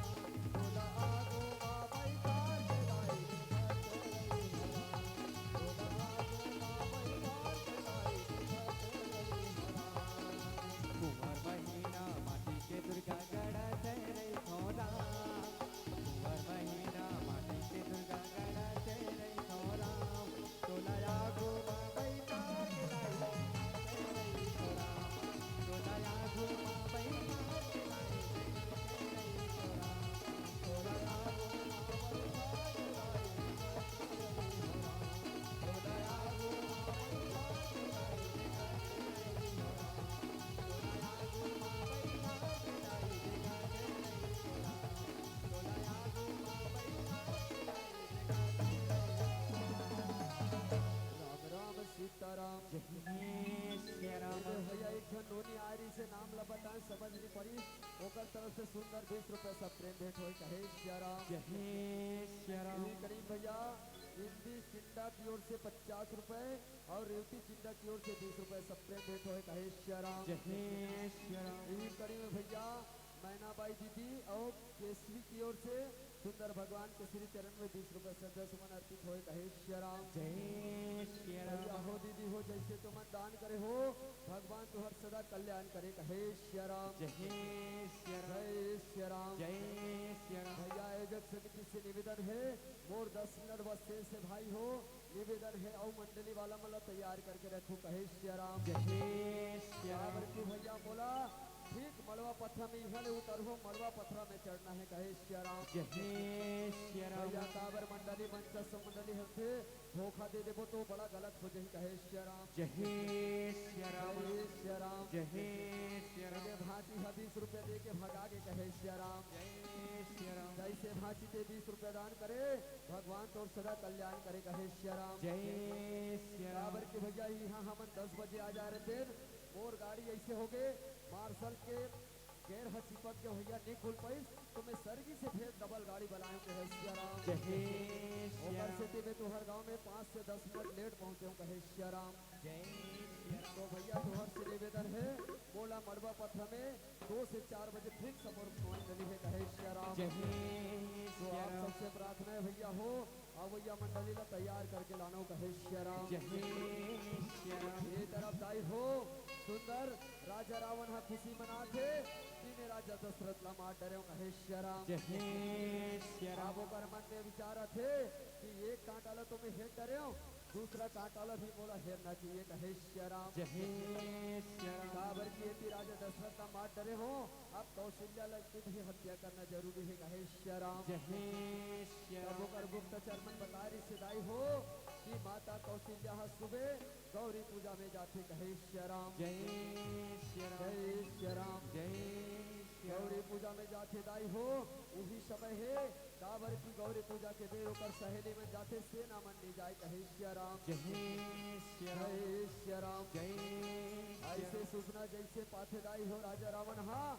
बोला आगू मावई काट दाई रे हंस रही हो राम बोला आगू मावई काट दाई रे हंस रही हो राम कुंवर महीना माटी के दुर्गा गणत रही हो राम कुंवर महीना माटी के दुर्गा गणत रही हो राम सोनाया घूमा बैठा के नाई दिखाते रही हो राम सोनाया घूमा बैठा के नाई दिखाते रही हो राम सोनाया घूमा बैठा के नाई दिखाते रही हो राम सोनाया घूमा बैठा के नाई दिखाते रही हो राम सोनाया घूमा बैठा के नाई दिखाते रही हो राम सोनाया घूमा बैठा के नाई दिखाते रही हो राम राम सीताराम जय श्री राम ये भैया एक जन नोनी आरी से नाम ला बताएं समझ नहीं पड़ी ओकर तरफ से सुंदर 20 रुपए सब प्रेम भेंट होई कहे श्री राम जय श्री राम ये करीम भैया हिंदी चिंडा की ओर से 50 रुपए और रेवती चिंडा की ओर से 20 रुपए सब प्रेम भेंट होए कहे श्री राम जय श्री राम ये करीम भैया मैनाबाई दीदी और केसवी की ओर से सुंदर भगवान के श्री चरण में 20 रुपए श्रद्धा सुमन अर्पित होए कहे श्री राम जय श्री भैया राम हो दीदी हो जैसे तुम दान करे हो भगवान तुहर सदा कल्याण करे कहे श्री राम जय श्री राम जय श्री राम जय श्री राम भैया आयोजक समिति से निवेदन है मोर 10 मिनट बस से भाई हो निवेदन है और मंडली वाला मतलब तैयार करके रखो कहे श्री राम जय श्री राम बराबर की भैया बोला ठीक मड़वा पत्थर में इहले उतरहो मड़वा पत्थर में चढ़ना है कहे श्री राम जय श्री राम भैया काबर मंडली मंच मंडली होते धोखा दे देबो तो बड़ा गलत हो जाही कहे श्री राम जय श्री राम जय श्री राम जय श्री राम ये भांति 20 रुपए दे के भगा के कहे श्री राम जय श्री राम जैसे भांति ते 20 रुपए दान करे भगवान तो सदा कल्याण करे कहे श्री राम जय श्री राम बराबर के भैया यहाँ हम 10 बजे आ जा रहे थे और गाड़ी ऐसे हो गए मार्शल के गैर हसीपत के भैया नहीं खुल पाई तो मैं सरगी से फिर डबल गाड़ी बनाए कहे श्री राम जय श्री ऊपर राम से मैं तो हर गांव में 5 से 10 मिनट लेट पहुंचे हूँ कहे श्री राम जय तो भैया तुहर से निवेदन है बोला मड़वा पत्थर में 2 से 4 बजे फिर समोर मंडली है कहे श्री राम जय श्री तो आप राम सबसे प्रार्थना है भैया हो और भैया मंडली ला तैयार करके लाना कहे श्री राम जय श्री राम ये तरफ दाई हो सुंदर राजा रावण हा खुशी मनाथे तीन राजा दशरथ ला मार डरे कहे श्री राम जय श्री राम आप ओकर मन में विचार थे कि एक कांटाला तो मैं हेर डरे हूँ दूसरा कांटाला भी बोला हेरना चाहिए कहे श्री राम जय श्री राम काबर की थी राजा दशरथ का मार डरे हो अब कौशल्या की भी हत्या करना जरूरी है कहे श्री राम जय श्री अब राम ओकर गुप्त चरमन बता रही सिदाई हो कि माता कौशल्या सुबह गौरी पूजा में जाते कहे श्री राम जय श्री राम जय श्री राम जय श्री राम गौरी पूजा में जाते दाई हो वही समय है काबर की गौरी पूजा के बेर ओकर सहेली में जाते से ना मन नहीं जाए कहे सिया राम जय श्री राम जय सिया राम जय श्री ऐसे राम सूचना जैसे पाथेदाई हो राजा रावण हाँ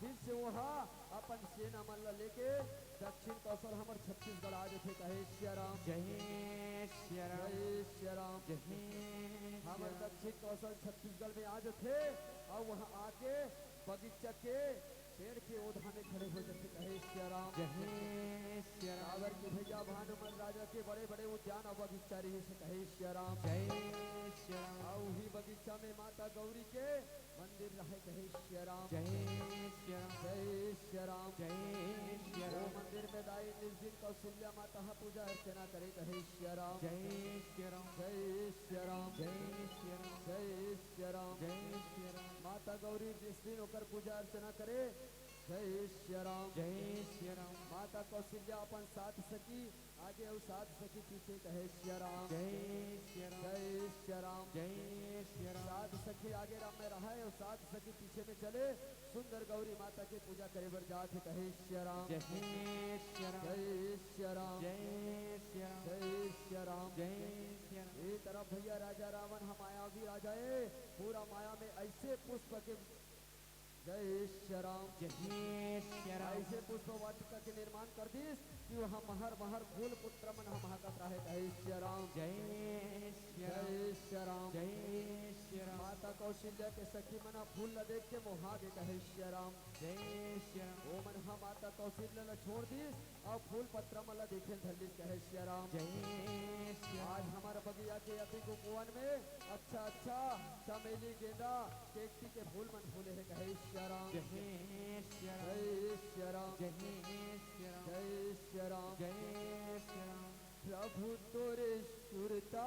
फिर से वहाँ अपन सेना मन ला लेके दक्षिण कौशल हमर छत्तीसगढ़ आ जाते कहे सिया राम जय श्री राम जय सिया राम जय श्री हमर राम दक्षिण कौशल छत्तीसगढ़ में आ जाते और वहाँ आके बगीचा के पेड़ के ओढ़ा में खड़े हो जाते कहे सिया राम जय श्री राम काबर की भैया भानुमल राजा के बड़े बड़े उद्यान और बगीचा रही से कहे सिया राम जय श्री राम और वही बगीचा में माता गौरी के मंदिर रहे कहे सिया राम जय श्री राम जय सिया राम जय श्री वो राम मंदिर में दाई निर्जिन कौशल्या माता पूजा अर्चना करे कहे सिया राम जय श्री राम जय सिया राम जय श्री राम जय सिया राम जय श्री राम माता गौरी जिस दिन होकर पूजा अर्चना करे जय सिया राम जय श्री राम माता कौशल्या अपन साथ सखी आगे और साथ सखी पीछे कहे सिया राम जय श्री राम जय सिया राम जय श्री राम साथ सखी आगे राम में रहा है और साथ सखी पीछे में चले सुंदर गौरी माता की पूजा करे बर जाते कहे सिया राम जय श्री राम जय सिया राम जय श्री राम जय सिया राम जय श्री राम ये तरफ भैया राजा रावण हम मायावी राजा है पूरा माया में ऐसे पुष्प के जय सिया राम जय श्री राम ऐसे पुष्प वाटिका के निर्माण कर दीस कि वहाँ महर महर फूल पुत्र मन हम महकत रहे कहे सिया राम जय श्री राम जय सिया राम जय श्री राम माता कौशल्या के सखी मना फूल ल देख के मोहा गे कहे सिया राम जय श्री राम ओ मन हम माता कौशल्या ल छोड़ दीस और फूल पत्र मन ल देखे धरलीस कहे सिया राम जय श्री राम आज हमारा बगिया के अति कुवन में अच्छा अच्छा चमेली गेंदा केकटी के फूल मन फूले है कहे सिया राम जय श्री राम जय सिया राम जय श्री राम जय सिया राम जय श्री राम प्रभु तोरे सुरता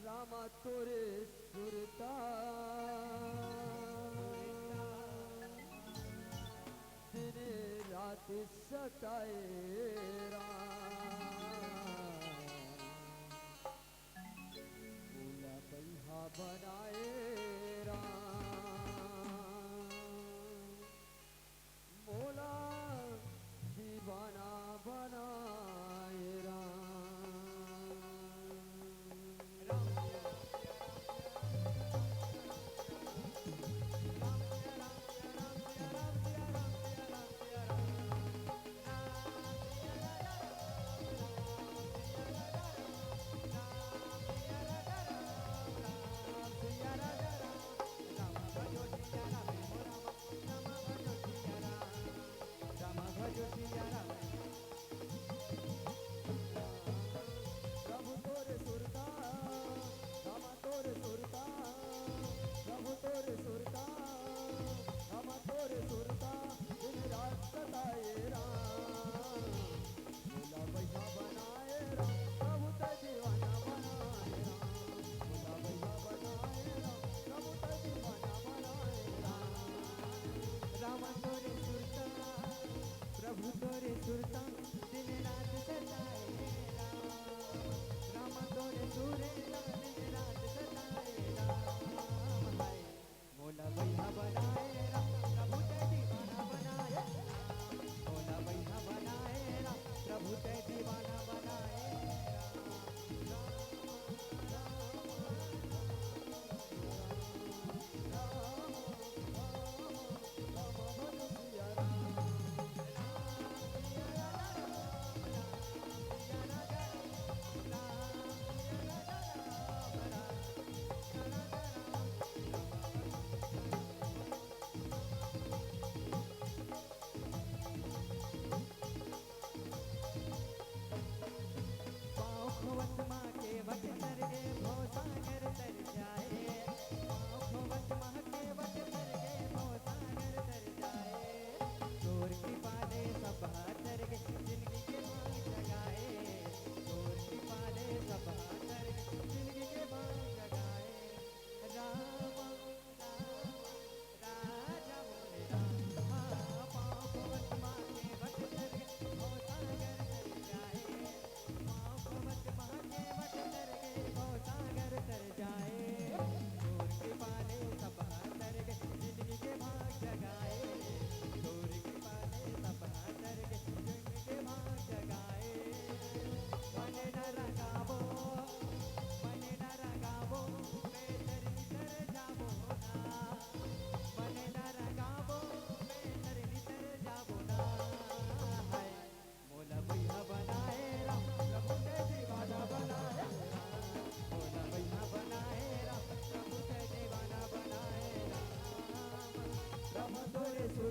रामा तोरे सुरता दिन रात सताए बोला बैहा बनाए मोला दीवाना बनाए राम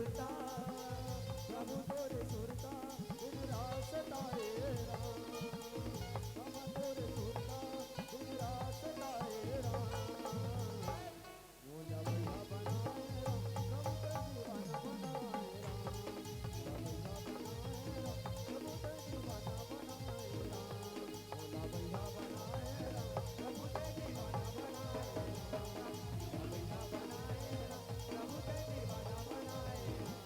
सुरता प्रभु तोरे सुरता दिन रात सताए राम बाबा तोरे सुरता दिन रात सताए राम मोला भैया बनाए राम प्रभु ते दीवाना बनाए राम मोला भैया बनाए राम प्रभु ते दीवाना बनाए राम मोला भैया बनाए राम प्रभु ते दीवाना बनाए राम मोला भैया बनाए राम प्रभु ते दीवाना बनाए राम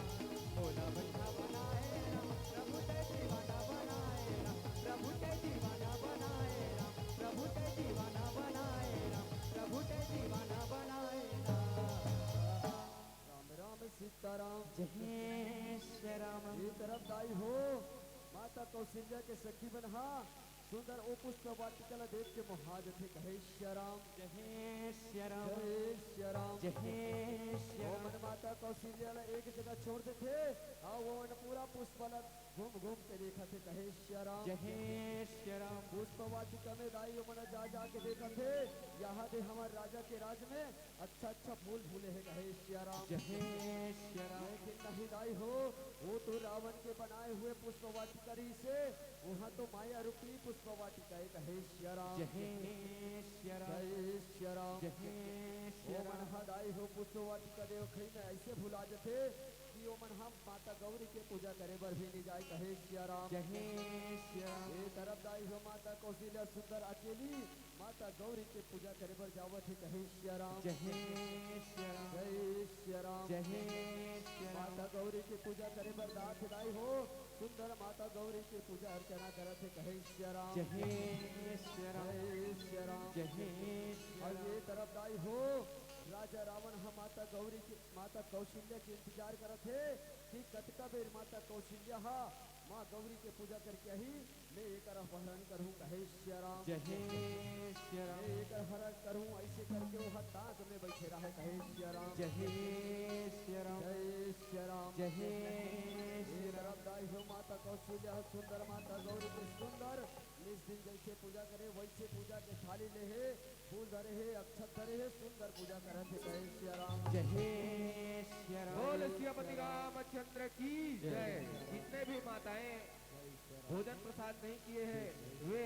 भोला भैया बनाए राम प्रभु ते दीवाना बनाए राम प्रभु ते दीवाना बनाए राम प्रभु ते दीवाना बनाए राम प्रभु ते दीवाना बनाए राम राम सीताराम जय श्री राम ये तरफ दाई हो माता कौशल्या के सखी बन्हा सुंदर ओ पुष्प वाटिका देख के मोहाज थे कहे श्री राम जय श्री राम जय श्री राम जय श्री वो राम मन माता कौशल्या एक जगह छोड़ते थे हाँ वो मन पूरा पुष्पाला घूम घूम के देखा थे कहे श्री राम जय श्री राम पुष्प वाटिका में दाई वो मन जा जा के देखा थे यहाँ दे हमारे राजा के राज में अच्छा अच्छा फूल फूले है कहे श्री राम जय श्री राम लेकिन नहीं दाई हो वो तो रावण के बनाए हुए पुष्प वाटिका से वहाँ तो माया रूपी पुष्प वाटिका है कहे श्री राम जय श्री राम जय श्री राम जय श्री वो राम मनहा दाई हो पुष्प वाटिका देव खई में ऐसे भुला जथे कि वो मनहा माता गौरी के पूजा करे बर भी नहीं जाए कहे श्री राम जय श्री राम ये तरफ दाई हो माता कौशल्या सुंदर अकेली माता गौरी के पूजा करे बर जावत है कहे श्री राम जय श्री राम जय श्री राम जय श्री राम माता गौरी की पूजा करे बर दात दाई हो सुंदर माता गौरी की पूजा अर्चना करत है कहे श्री राम जय श्री राम जय श्री राम जय श्री और राम ये तरफ दाई हो राजा रावण हम माता गौरी की माता कौशल्या के इंतजार करत है कि कतका बेर माता कौशल्या हा माँ गौरी के पूजा करके ही मैं एक अपहरण करूँ कहे श्री राम जय श्री राम मैं एक अपहरण करूँ ऐसे करके वो ताक में बैठे रहे कहे श्री राम जय श्री राम जय श्री राम जय ये श्री राम तरफ दाई हो माता कौशल्या सुंदर माता गौरी के सुंदर निज दिन जैसे पूजा करे वैसे पूजा के थाली ले है फूल धरे है अक्षत धरे है सुंदर पूजा करत है कहे श्री राम जय श्री राम बोल सियापति रामचंद्र की जय। जितने भी माताएं भोजन प्रसाद नहीं किए हैं वे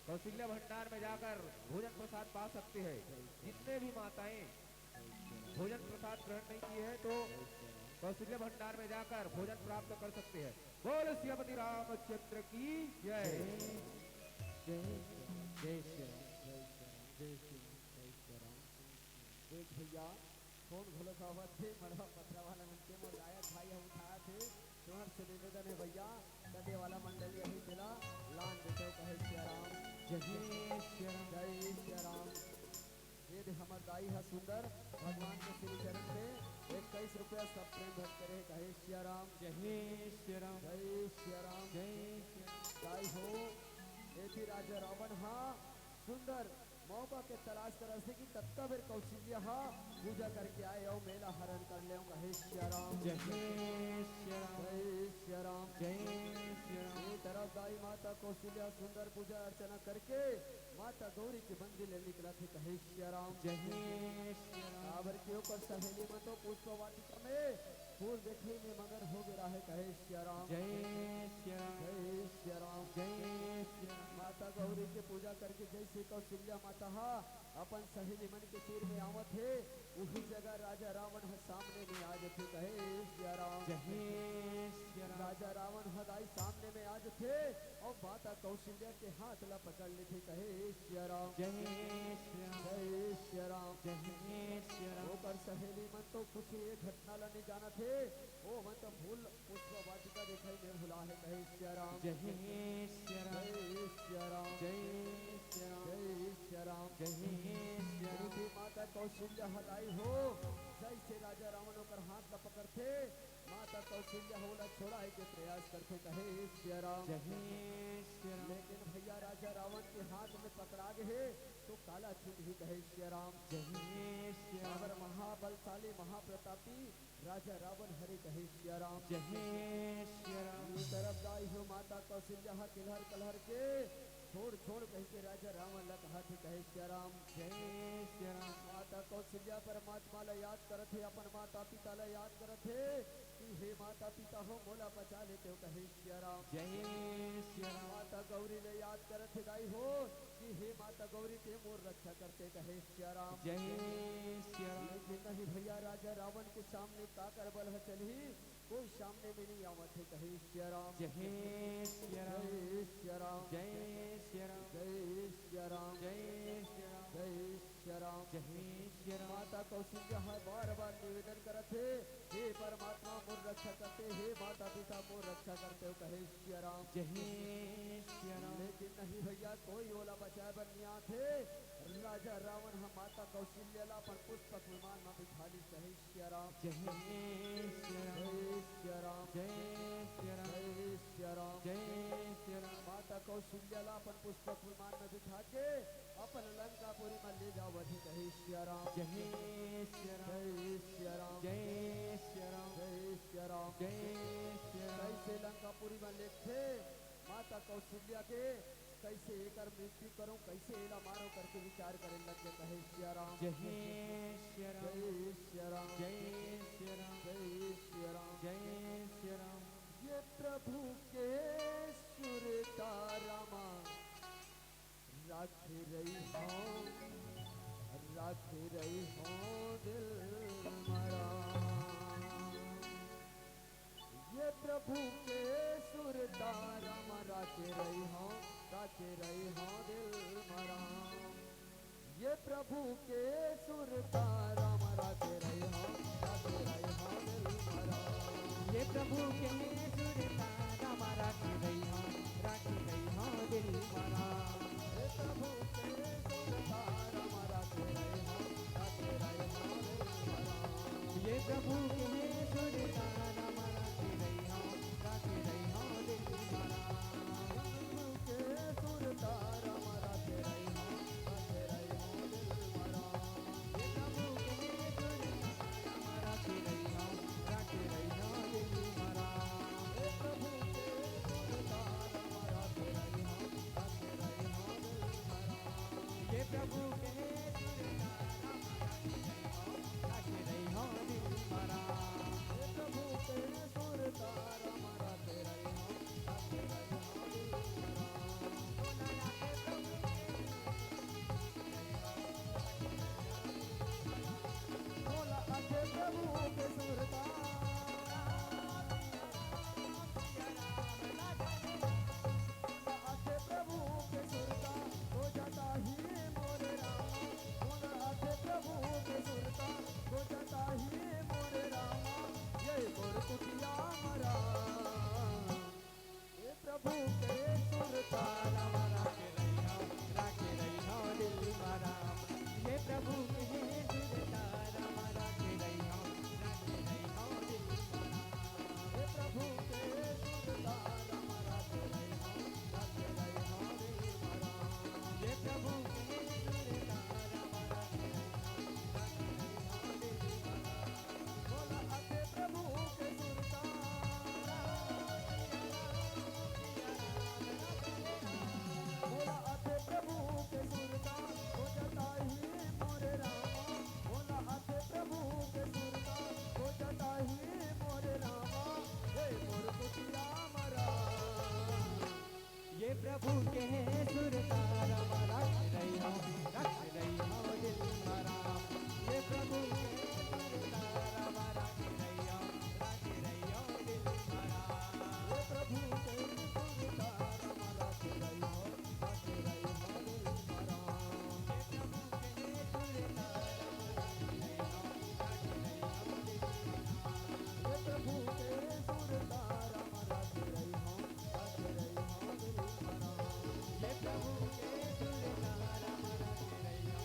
कौशल्या भंडार में जाकर भोजन प्रसाद पा सकते हैं। जितने भी माताएं भोजन प्रसाद ग्रहण नहीं किए हैं तो कौशल्या भंडार में जाकर भोजन प्राप्त कर सकते हैं। बोल सियापति रामचंद्र की जय। जय जय श्री राम देख भैया कौन भोला साहब थे मरवा पथरा वाला मनके मोर गायक भाई हम उठाया थे तुम्हार से निवेदन है भैया कदे वाला मंडल यही मिला लान देते कहे श्री राम जय श्री राम जय श्री राम ये दे हमर दाई है सुंदर भगवान के श्री चरण में 21 रुपया सब प्रेम भक्त करे कहे श्री राम जय श्री राम जय श्री राम जय श्री राम दाई हो ये थी राजा रावण हा सुंदर मौका के तलाश कर से कि तत्का बेर कौशल्या हा पूजा करके आए और मेला हरण कर ले कहे श्री राम जय श्री राम जय श्री राम जय श्री राम ये तरफ दाई माता कौशल्या सुंदर पूजा अर्चना करके माता गौरी की बंदी ले निकला थे कहे श्री राम जय श्री राम काबर के ऊपर सहेली में तो पुष्प वाटिका में फूल देखे में मगर हो गया है कहे श्री राम जय श्री राम जय श्री राम जय श्री राम माता गौरी की पूजा करके जैसे कौशल्या माता हा अपन सहेली मन के तीर में आवत है उसी जगह राजा रावण है सामने में आज थे कहे श्री राम जय श्री राम राजा रावण हदाई सामने में आज थे और माता कौशल्या के हाथ ला पकड़ ले थे कहे श्री राम जय श्री राम जय श्री राम जय श्री राम होकर सहेली मन तो कुछ ये घटना ला नहीं जाना थे वो मन तो भूल पुष्प वाटिका दिखाई में भुला है कहे श्री राम जय श्री राम जय श्री राम जय श्री राम जय श्री राम जय श्री राम मेरी माता कौशल्या हदाई हो जैसे राजा रावण होकर हाथ ला पकड़ते माता कौशल्या होला छोड़ाए के प्रयास करते कहे श्री राम जय श्री राम लेकिन भैया राजा रावण के हाथ में पकड़ा गए तो काला छूट ही कहे श्री राम जय श्री राम अगर महाबलशाली महाप्रतापी राजा रावण हरे कहे श्री राम जय श्री राम दूसरी तरफ दाई हो माता कौशल्या किलहर कलहर के छोड़ छोड़ कह के राजा रावण ला कहा थे कहे श्री राम जय श्री राम माता कौशल्या परमात्मा ला याद करत है अपन माता पिता ला याद करत है कि हे माता पिता हो मोला बचा लेते हो कहे सिया राम। जय श्री राम। माता गौरी ले याद करत दाई हो कि हे माता गौरी ते मोर रक्षा करते कहे सिया राम। जय श्री राम। लेकिन नहीं भैया राजा रावण के सामने का कर बल चली कोई सामने में नहीं आवत है कहे सिया राम। जय श्री राम। जय सिया राम। जय श्री राम। जय सिया राम। जय श्री राम। जय सिया राम। जय श्री राम। माता कौशल्या बार बार निवेदन करते हे परमात्मा मोर रक्षा करते हे माता पिता मोर रक्षा करते हो कहे सिया राम। जय श्री राम। लेकिन नहीं भैया कोई ओला बचाए बनिया थे राजा रावण हम माता कौशल्या पर पुष्पक विमान में बिठा ली कहे सिया राम। जय श्री राम। जय सिया राम। जय श्री राम। जय सिया राम। जय श्री राम। माता कौशल्या अपन पुष्पक विमान में बिठा के अपन लंकापुरी में ले जाओ वही कहे सिया राम। जय श्री राम। जय सिया राम। जय श्री राम। जय सिया राम। जय श्री राम। कैसे लंकापुरी में लेखे माता कौशल्या के कैसे एकर मृत्यु करूं कैसे एला मारो करके विचार करे लगे कहे सिया राम। जय श्री राम। जय सिया राम। जय श्री राम। जय सिया राम। जय श्री राम। ये प्रभु के सुरता रामा राख रही हो दिल मरा। ये प्रभु के सुरता रामा राख रही हो दिल मरा। ये प्रभु के सुरता रामा राख रही हो दिल मरा। ये प्रभु के सुरता राम राखी रही हो दिल मरा। हे प्रभु के सुरता राम राख रही हो दिल मरा। ये प्रभु के सुरता राम राखी रही हो दिल मरा। प्रभु के सुरता राम राख रही हो दिल मरा। ये प्रभु के सुरता राम राखी रही हो दिल मरा। हे प्रभु के सुरता राम राख रही हो दिल मरा। ये प्रभु के सुरता राम राखी रही हो दिल मरा। हे प्रभु के सुरता राम राख रही हो दिल मरा। बोला आते प्रभु के सुरता आते प्रभु के सुरता हो जाता ही मोरे रामा। बोला आते प्रभु के सुरता हो जाता ही मोरे रामा। ये मोर कुटिया मरा। ये प्रभु के सुरता राम राखी रही हो दिल मरा। ये प्रभु के सुरता राम राखी रही हो दिल मरा। हे प्रभु के सुरता राम राख रही हो दिल मरा। ये प्रभु के सुरता राम राखी रही हो दिल मरा। बोला आते प्रभु के सुरता बोला आते प्रभु के सुरता हो जाता ही मोरे रामा। बोला आते प्रभु के सुरता हो जाता ही मोरे रामा। हे मोर कुटिया मरा। ये प्रभु के सुरता राम राखी रही हो दिल मरा। ये प्रभु के सुरता राम राखी रही हो दिल मरा। हे प्रभु के सुरता राम राख रही हो दिल मरा। ये प्रभु के सुरता राम राखी रही हो दिल मरा। हे प्रभु के सुरता राम राख रही हो दिल मरा। ये प्रभु के सुरता राम राखी रही हो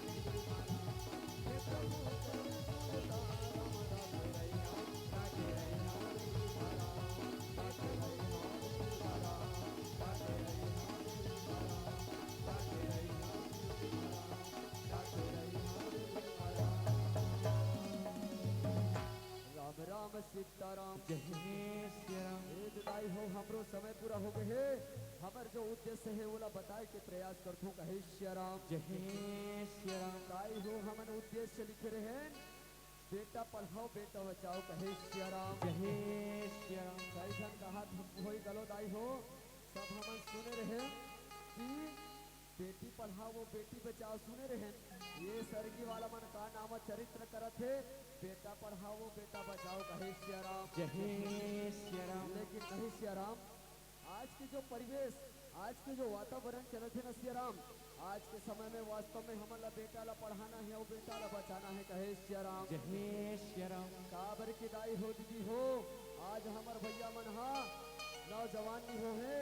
दिल मरा। हे प्रभु के सुरता राम राख रही हो दिल मरा। राम राम सीताराम। जय श्री राम। हे जुदाई हो हमरो समय पूरा हो गए है। हमर जो उद्देश्य है ओला बताए के प्रयास करथूं कहे सिया राम। जय श्री राम। दाई हो हमन उद्देश्य लिखे रहे बेटा पढ़ाओ बेटा बचाओ कहे सिया राम। जय श्री राम। कैसन कहा होई गलो दाई हो, सब हम सुने रहे कि बेटी पढ़ाओ बेटी बचाओ सुने रहे। ये सरगी वाला मन का नाम चरित्र करत है, बेटा पढ़ाओ बेटा बचाओ कहे सिया राम। जय श्री राम। लेकिन नहीं सिया राम, आज के जो परिवेश, आज के जो वातावरण चलत है न सिया राम, आज के समय में वास्तव में हमारा बेटा ला पढ़ाना है और बेटा ला बचाना है कहे सिया राम। जय श्री राम। काबर की दाई हो दीदी हो, आज हमार भैया मन हा नौजवान नहीं हो है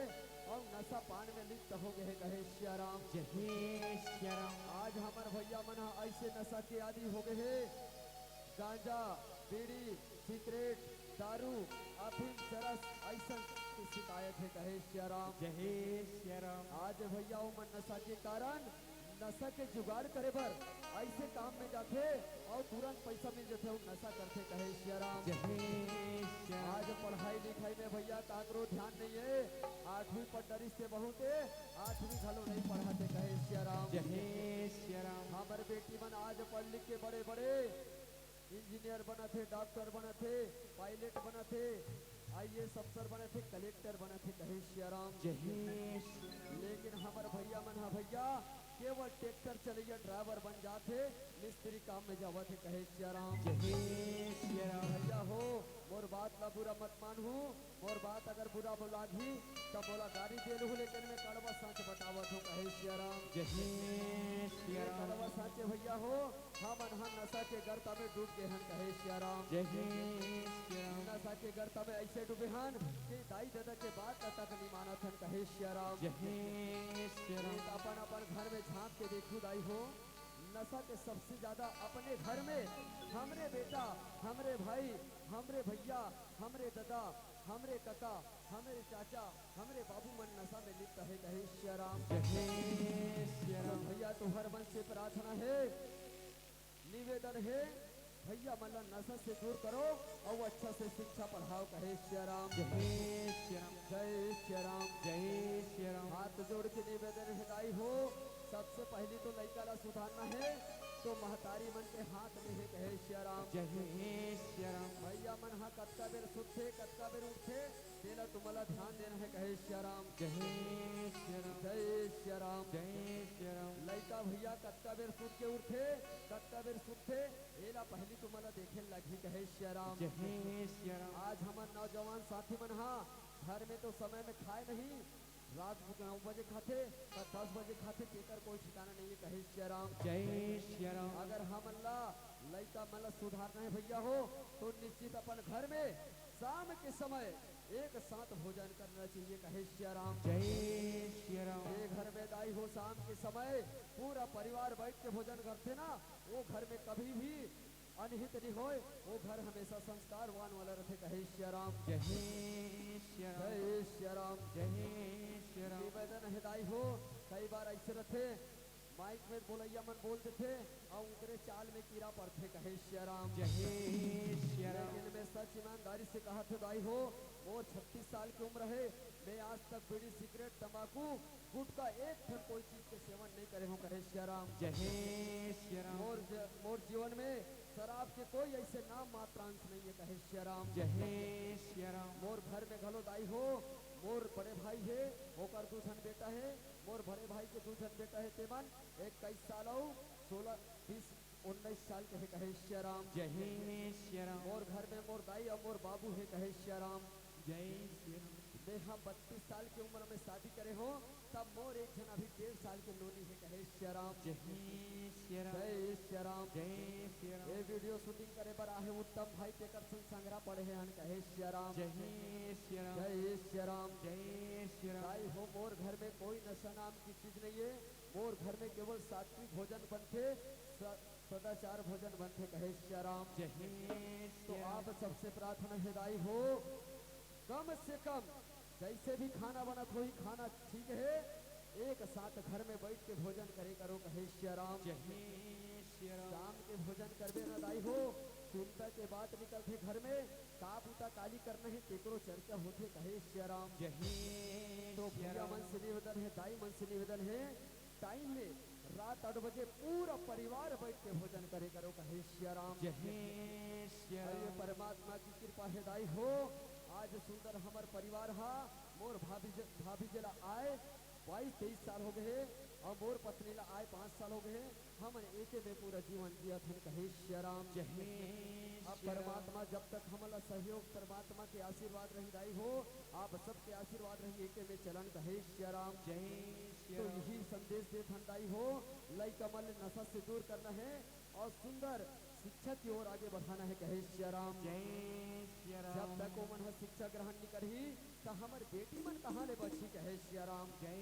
और नशा पान में लिप्त हो गए कहे सिया राम। जय श्री राम। आज हमार भैया मन हा ऐसे नशा के आदि हो गए है, गांजा बीड़ी सिगरेट दारू अफीम चरस ऐसा की शिकायत है कहे सिया राम। जय श्री राम। आज भैया वो मन नशा के कारण नशा के जुगाड़ करे बर ऐसे काम में जाते और तुरंत पैसा मिल जाते और नशा करते कहे सिया राम। जय श्री राम। आज पढ़ाई लिखाई में भैया काकरो ध्यान नहीं है, 8वीं पर डरी से बहुत है, 8वीं घलो नहीं पढ़ाते कहे सिया राम। जय श्री राम। हमारे बेटी मन आज पढ़ लिख के बड़े बड़े इंजीनियर बना थे, डॉक्टर बना थे, पायलट बना थे, IAS अफसर बने थे, कलेक्टर बने थे कहे सिया राम। जय लेकिन हमारे भैया मन हा भैया केवल ट्रैक्टर चलिए ड्राइवर बन जाते, मिस्त्री काम में जावा थे कहे सिया राम। जय श्री राम। भैया हो मोर बात ला बुरा मत मानू, मोर बात अगर बुरा बोलागी तब बोला गाड़ी दे लू, लेकिन मैं कड़वा सच बतावत हूँ कहे सिया राम। जय श्री ये राम। कड़वा सच भैया हो, हम अनहन नशा के गर्ता में डूब गए हैं कहे सिया राम। जय श्री राम। नशा के गर्ता में ऐसे डूबे हन कि दाई दादा के बात तक नहीं मानत हन कहे सिया राम। जय श्री राम। एक अपन अपन घर में झांक के देखू दाई हो, नशा के सबसे ज्यादा अपने घर में हमरे बेटा, हमरे भाई, हमरे भैया, हमरे दादा, हमरे काका, हमरे चाचा, हमरे बाबू मन नशा में लिप्त है कहे सिया राम। जय श्री तो राम। भैया तुहर मन से प्रार्थना है, निवेदन है, भैया मन ला नशा से दूर करो और अच्छा से शिक्षा पढ़ाओ कहे सिया राम। जय श्री राम। जय सिया राम। जय श्री राम। हाथ जोड़ के निवेदन है दाई हो, सबसे पहले तो लड़का ला सुधारना है, तो महतारी मन के हाथ में है कहे सिया राम। जय श्री राम। भैया मन हा कतका बेर सुनते कतका बेर उठते, तेला तुम्हारा ध्यान देना है कहे सिया राम। जय श्री राम। जय सिया राम। जय श्री राम। लड़का भैया कतका बेर सुन के उठे कतका बेर सुनते, एला पहली तुम्हारा देखे लगी कहे सिया राम। जय श्री राम। आज हमारे नौजवान साथी मन हा घर में तो समय में खाए नहीं, रात 9 बजे खाते, 10 बजे खाते, केकर कोई ठिकाना नहीं है कहे सिया राम। जय श्री राम। अगर हम अल्लाह लड़का मन सुधारना है भैया हो, तो निश्चित अपन घर में शाम के समय एक साथ भोजन करना चाहिए कहे सिया राम। जय श्री राम। ये घर में दाई हो शाम के समय पूरा परिवार बैठ के भोजन करते ना, वो घर में कभी भी अनहित नहीं होए, वो घर हमेशा संस्कारवान वाला रहते कहे सिया राम। जय श्री राम। जय सिया राम। जय श्री राम। निवेदन है दाई हो, कई बार ऐसे रहते माइक में बोलैया मन बोलते थे और उनके चाल में कीड़ा पड़ते कहे सिया राम। जय श्री राम। लेकिन मैं सच ईमानदारी से कहा था दाई हो, वो 36 साल की उम्र है, मैं आज तक बीड़ी सिगरेट तंबाकू गुटखा एक ठन कोई चीज के सेवन नहीं करे हूँ कहे सिया राम। जय श्री राम। मोर जीवन में शराब के कोई ऐसे नाम मात्रांश नहीं है कहे सिया राम। जय श्री राम। मोर घर में घलो दाई हो, मोर बड़े भाई है, ओकर 2 जन बेटा है, मोर बड़े भाई के 2 जन बेटा है, तेमन 21 साल और 16 20 19 साल के है कहे सिया राम। जय श्री राम। मोर घर में मोर दाई और मोर बाबू है कहे सिया राम। जय श्री राम। मैं हम 32 साल की उम्र में शादी करे हो, तब मोर एक जन अभी 1.5 साल के लोनी है कहे सिया राम। जय श्री राम। जय सिया राम। जय श्री राम। ये वीडियो शूटिंग करे पर आहे उत्तम भाई तेकर संग संग्रह पढ़े हैं कहे सिया राम। जय श्री राम। जय सिया राम। जय श्री राम। भाई हो मोर घर में कोई नशा नाम की चीज नहीं है, मोर घर में केवल सात्विक भोजन बनते, सदाचार भोजन बनते कहे सिया राम। जय तो श्री आप राम। सबसे प्रार्थना है दाई हो, कम से कम जैसे भी खाना बनत हो खाना ठीक है, एक साथ घर में बैठ के भोजन करे करो कहे सिया राम। जय श्री राम। शाम के भोजन करबे न दाई हो, चिंता के बात निकलते घर में, का बूता काली करना है तेकरो चर्चा होते कहे सिया राम। जय तो श्री भैया राम। मन से निवेदन है, दाई मन से निवेदन है, टाइम में रात 8 बजे पूरा परिवार बैठ के भोजन करे करो कहे श्री राम। जय श्री अरे राम। परमात्मा की कृपा है दाई हो, आज सुंदर हमार परिवार हा, मोर भाभी जला आए 22-23 साल हो गए और मोर पत्नी ला आए 5 साल हो गए। हम एके में पूरा जीवन जिया थन कहे श्री राम। जय अब श्री राम। परमात्मा जब तक हमारा सहयोग परमात्मा के आशीर्वाद रही दाई हो, आप सबके आशीर्वाद रही एके में चलन कहे श्री राम। जय श्री तो राम। यही संदेश दे ठंडाई हो, लई कमल नशा से दूर करना है और सुंदर शिक्षा की ओर आगे बढ़ाना है कहे श्री राम। जय श्री राम। जब तक वो मन शिक्षा ग्रहण नहीं करही तो हमार बेटी मन कहाँ ले बची कहे श्री राम। जय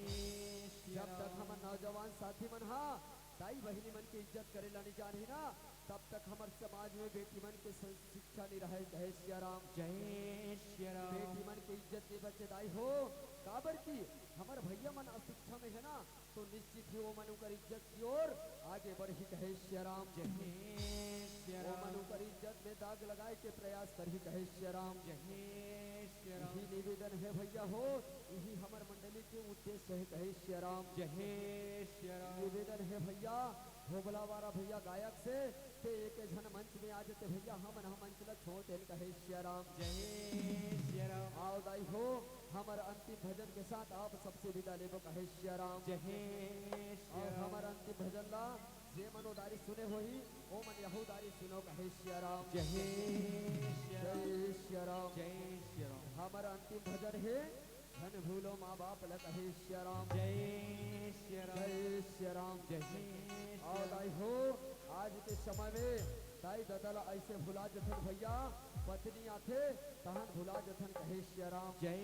श्री जब तक राम। हमार नौजवान साथी मन हा दाई बहिनी मन की इज्जत करेला नहीं जान ही ना, तब तक हमारे समाज में बेटी मन के शिक्षा नहीं रहे कहे श्री राम। जय श्री राम। बेटी मन की इज्जत नहीं बचे दाई हो, काबर की हमारे भैया मन अशिक्षा में है ना, तो निश्चित ही वो मन कर इज्जत की ओर आगे बढ़ी कहे श्री राम। जय श्री वो राम। मन कर इज्जत में दाग लगाए के प्रयास करही कहे श्री राम। जय श्री राम। यही निवेदन है भैया हो, यही हमारे मंडली के उद्देश्य है कहे श्री राम। जय श्री राम। निवेदन है भैया भोबला वाला भैया गायक से ते एक झन मंच में आ जाते भैया, हम मंच ला छोड़ देन कहे श्री राम। जय श्री राम। आओ दाई हो, हमारा अंतिम भजन के साथ आप सबसे विदा लेबो कहे श्री राम। जय श्री और राम। हमारा अंतिम भजन ला जे मनोदारी सुने होही ओ मन यहूदारी सुनो कहे श्री राम। जय श्री राम। जय श्री राम। जय श्री राम। हमारा अंतिम भजन है धन भूलो माँ बाप ल कहे श्री राम। जय श्री राम। जय श्री राम। जय श्री और राम। दाई हो, आज के समय में दाई दादा ऐसे भुला जथन भैया, पत्नी आथे तहन भुला जथन कहे श्री राम। जय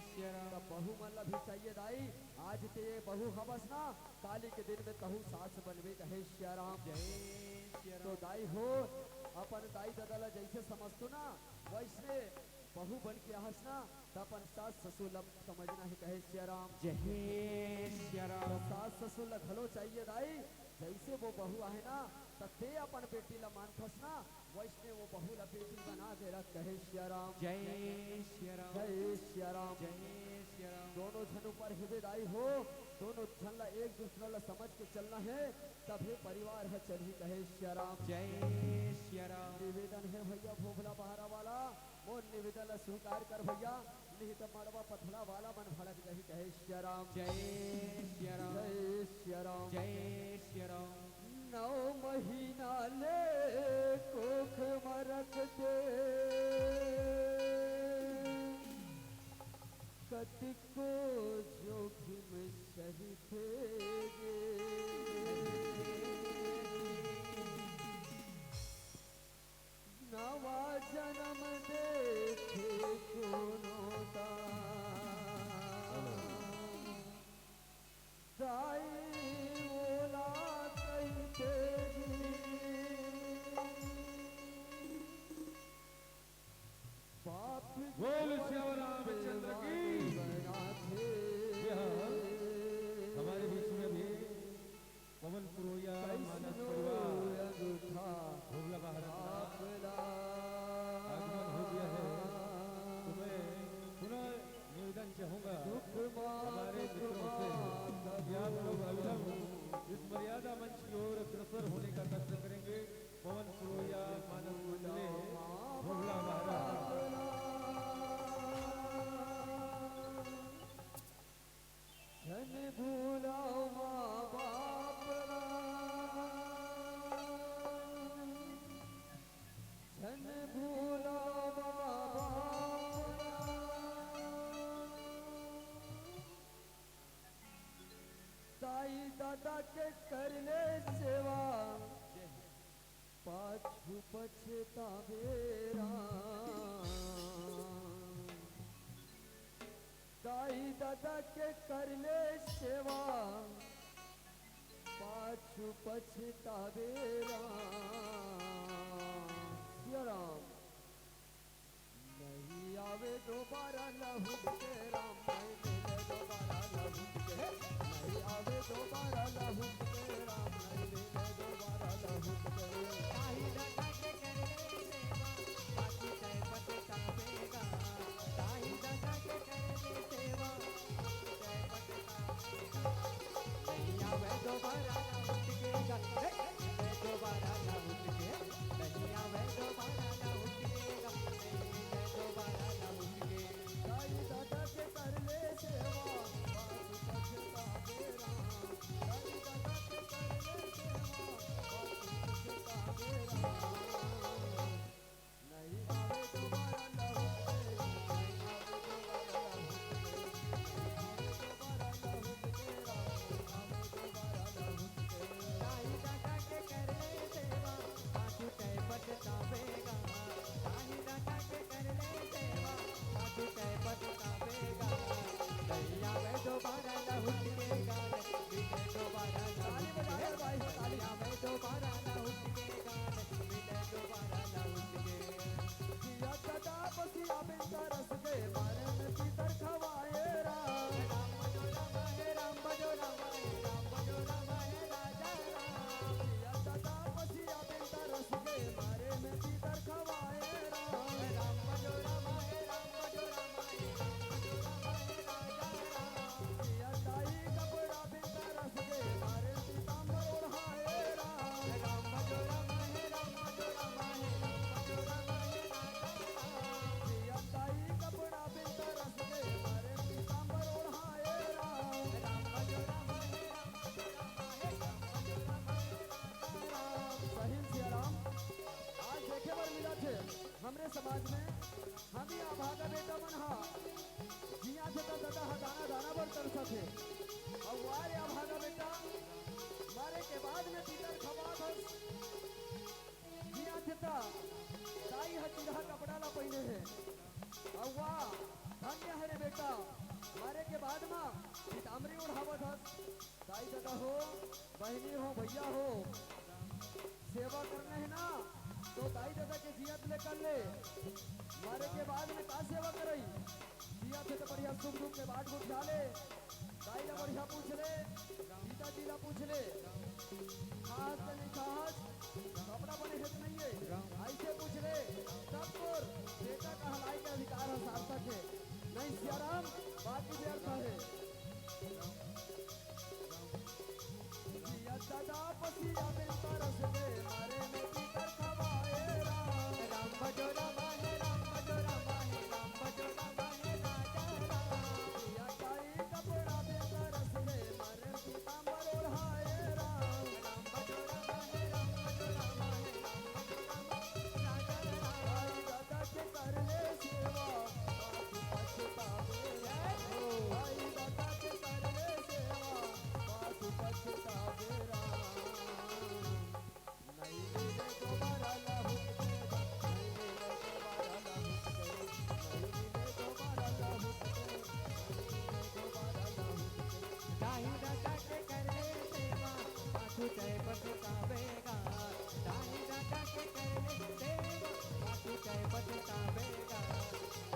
श्री राम। तब बहू मन ला भी चाहिए दाई, आज ते ये बहू हवस ना, काली के दिन में कहू सास बनवे कहे श्री राम। जय श्री तो राम। दाई हो, अपन दाई दादा ला जैसे समझतो ना वैसे बहू बन के रहस ना, तो अपन सास ससुर ला समझना है कहे श्री राम। जय श्री तो राम। सास ससुर ला घलो चाहिए दाई, जैसे वो बहू आहे ना तते अपन बेटी ला मानथस ना, वैसे वो बहू ला बेटी बना के रख कहे श्री राम। जय श्री राम। जय श्री राम। जय श्री राम। दोनों जन ऊपर हिवेदाई हो, दोनों जन ला एक दूसरा ला समझ के चलना है, तभी परिवार है चली कहे श्री राम। जय श्री राम। निवेदन है भैया भोभला बहारा वाला, वो निवेदन ला स्वीकार कर भैया, नहीं तो मड़वा पथला वाला मन भड़क रही कहे श्री राम। जय श्री राम। जय श्री राम। जय श्री राम। 9 महीना ले कोख मरक दे, कतिको जोखिम सही थे नवा जन्म देखे कोनो दा, दाई ओला कहते बाप बोल श्याम रामचंद्र की। हमारे बीच में भी पवन पुरोहिया मानस परिवार भोगला बहारा का आगमन हो गया है। तो मैं पुनः निवेदन चाहूंगा हमारे मित्रों से कि आप लोग अविलंब इस मर्यादा मंच की ओर अग्रसर होने का कष्ट करेंगे। पवन पुरोहिया मानस मंडले भोगला बहारा धन भूलाओ माँ बाप रा, धन भूलाओ माँ बाप रा, दाई दादा के कर ले सेवा, पाछू पछतावेरा, दाई दादा के कर ले सेवा, पाछू पछतावेरा। श्री राम। नहीं आवे दोबारा लहू के राम, नहीं मिले दोबारा लहू के, नहीं आवे दोबारा लहू के राम, नहीं मिले दोबारा लहू के। दाई दादा के करले सेवा, बाकी तय पछतावेगा। दाई दादा के करले सेवा, बाकी तय पछतावेगा। नहीं आवे दोबारा अपने समाज में हम ही अभागा बेटा मन हा जिया थे तो दादा हा दाना दाना बर कर सके और वारे अभागा बेटा मारे के बाद में तीतर खवा धस जिया थे ता दाई हा चिढ़ा कपड़ा ला पहने है और वाह धन्य है रे बेटा मारे के बाद में पीताम्बरी उड़ावत हस दाई दादा हो बहनी हो भैया हो सेवा करना है ना तो दाई दादा के जियत लेकर ले मारे के बाद में का सेवा करई जिया थे तो बढ़िया सुख दुख के बाट को खा ले दाई ला बढ़िया पूछ ले पिताजी ला पूछ ले खास से नहीं खास कपड़ा बने है नहीं है ऐसे पूछ ले सब पर बेटा का हलाई का अधिकार है सार्थक है नहीं सियाराम बाकी व्यर्थ है जिया दादा पसिया में तरस दे मारे में पीतर खवाए राम राम भजो राम है राम भजो राम है राम भजो राम है राजा राम जिया काई कपड़ा में तरस दे मारे पीताम्बर ओढ़ाए राम राम भजो राम है राम भजो राम है राम भजो राम राजा राम दाई दादा के कर ले सेवा बाकी पछतावे राम दाई दादा के कर ले सेवा बाकी पछतावे राम नहीं मिले दोबारा लहू तेरा नहीं मिले दोबारा लहू तेरा नहीं मिले दोबारा लहू तेरा नहीं मिले दोबारा लहू तेरा दाही दादा के करे सेवा पाछू जय बचतावेगा दाही दादा के करे सेवा पाछू जय बचतावेगा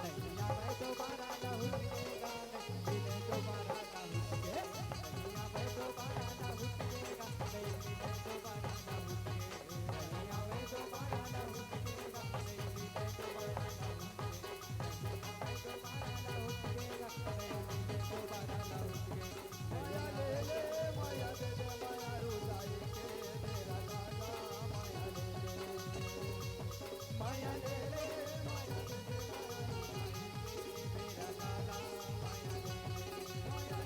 नहीं आवे दोबारा लहू मिलेगा नहीं मिले दोबारा लहू मिले नहीं आवे दोबारा लहू मिलेगा नहीं मिले दोबारा लहू मिले नहीं आवे दोबारा लहू मिलेगा नहीं मिले दोबारा लहू मिले नहीं आवे दोबारा लहू मिलेगा नहीं मिले दोबारा लहू मिले माया ले माया दे दे माया रुदाई के तेरा दादा माया ले माया ले ले माया दे दे मेरा दादा माया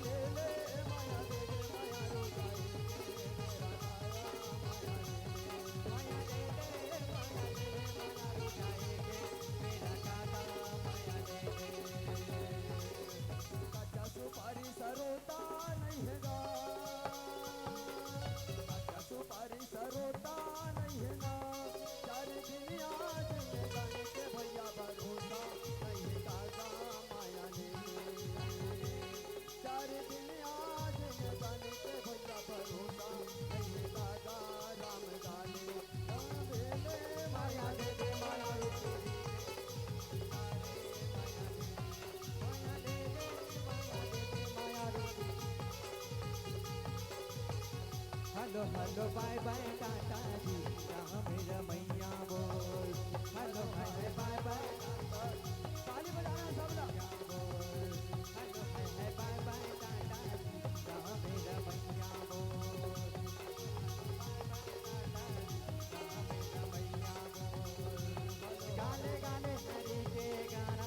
ले ले माया ले माया दे दे माया रुदाई के तेरा दादा माया ले माया ले ले माया रुझाएंगे मेरा दादा माया ले ले कच्चा सुपारी सरोता नहीं है गा कच्चा सुपारी सरोता नहीं है ना चार दिन आज में गाने के भैया भरोसा नहीं है दादा माया ले चार दिन आज में गाने के भैया भरोसा नहीं है दादा राम गाले राम ले माया दे दे माया रुपी माया ले ले माया दे दे माया रुझी hello hello bye bye tata जी राम रमैया बोल hello hello bye bye tata ताली बजाना सब लोग बोल hello hello bye bye tata जी राम रमैया बोल गाने गाने हरी के गाना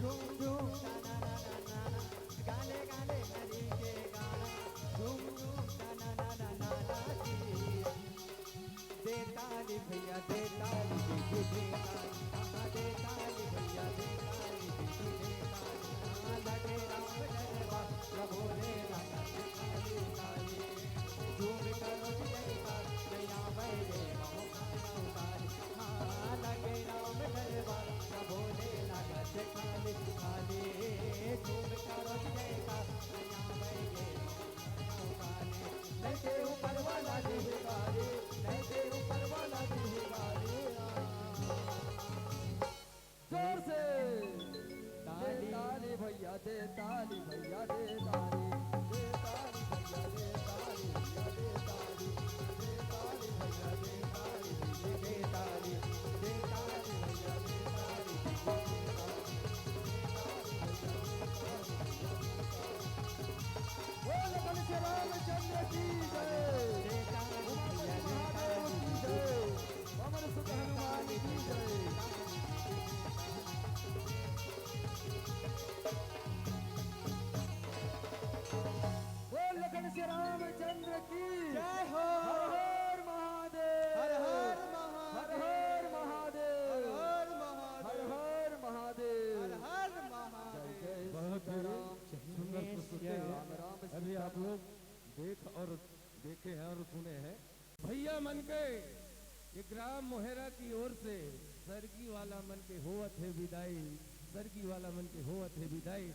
झूम झूम ना ना ना ना ना ना गाने गाने हरी के गाना झूम झूम ना ना ना ना ना ना जी देताली भैया देताली दीदी देताली हाँ देताली भैया देताली दीदी देताली हाँ लगे राम दरबार प्रभु ने लगा देताली ताली झूम करो जयकार नया बैरे उतारी हाँ लगे राम दरबार प्रभु ने लगा देताली ताली झूम करो जयकार नया बैरे उतारी नहीं ऊपर वाला दिहगारी नहीं ऊपर वाला दिहगारी जोर से ताली। दे ताली भैया दे ताली भैया दे ताली दे ताली भैया दे ताली भैया दे ताली दे ताली भैया दे ताली दे ताली दे ताली भैया दे ताली बोल बलि रामचंद्र की जय दे ताली उमापति भैया दे महादेव की ताली जय पवन सुत हनुमान की जय बोल लखन से रामचंद्र की जय हो हर हर महादेव हर हर हर महादेव हर महादेव हर हर अभी आप लोग देखे हैं और सुने हैं। भैया मन के ये ग्राम मोहेरा की ओर से सरगी वाला मन के होवत है विदाई, सरगी वाला मन के होवत है विदाई।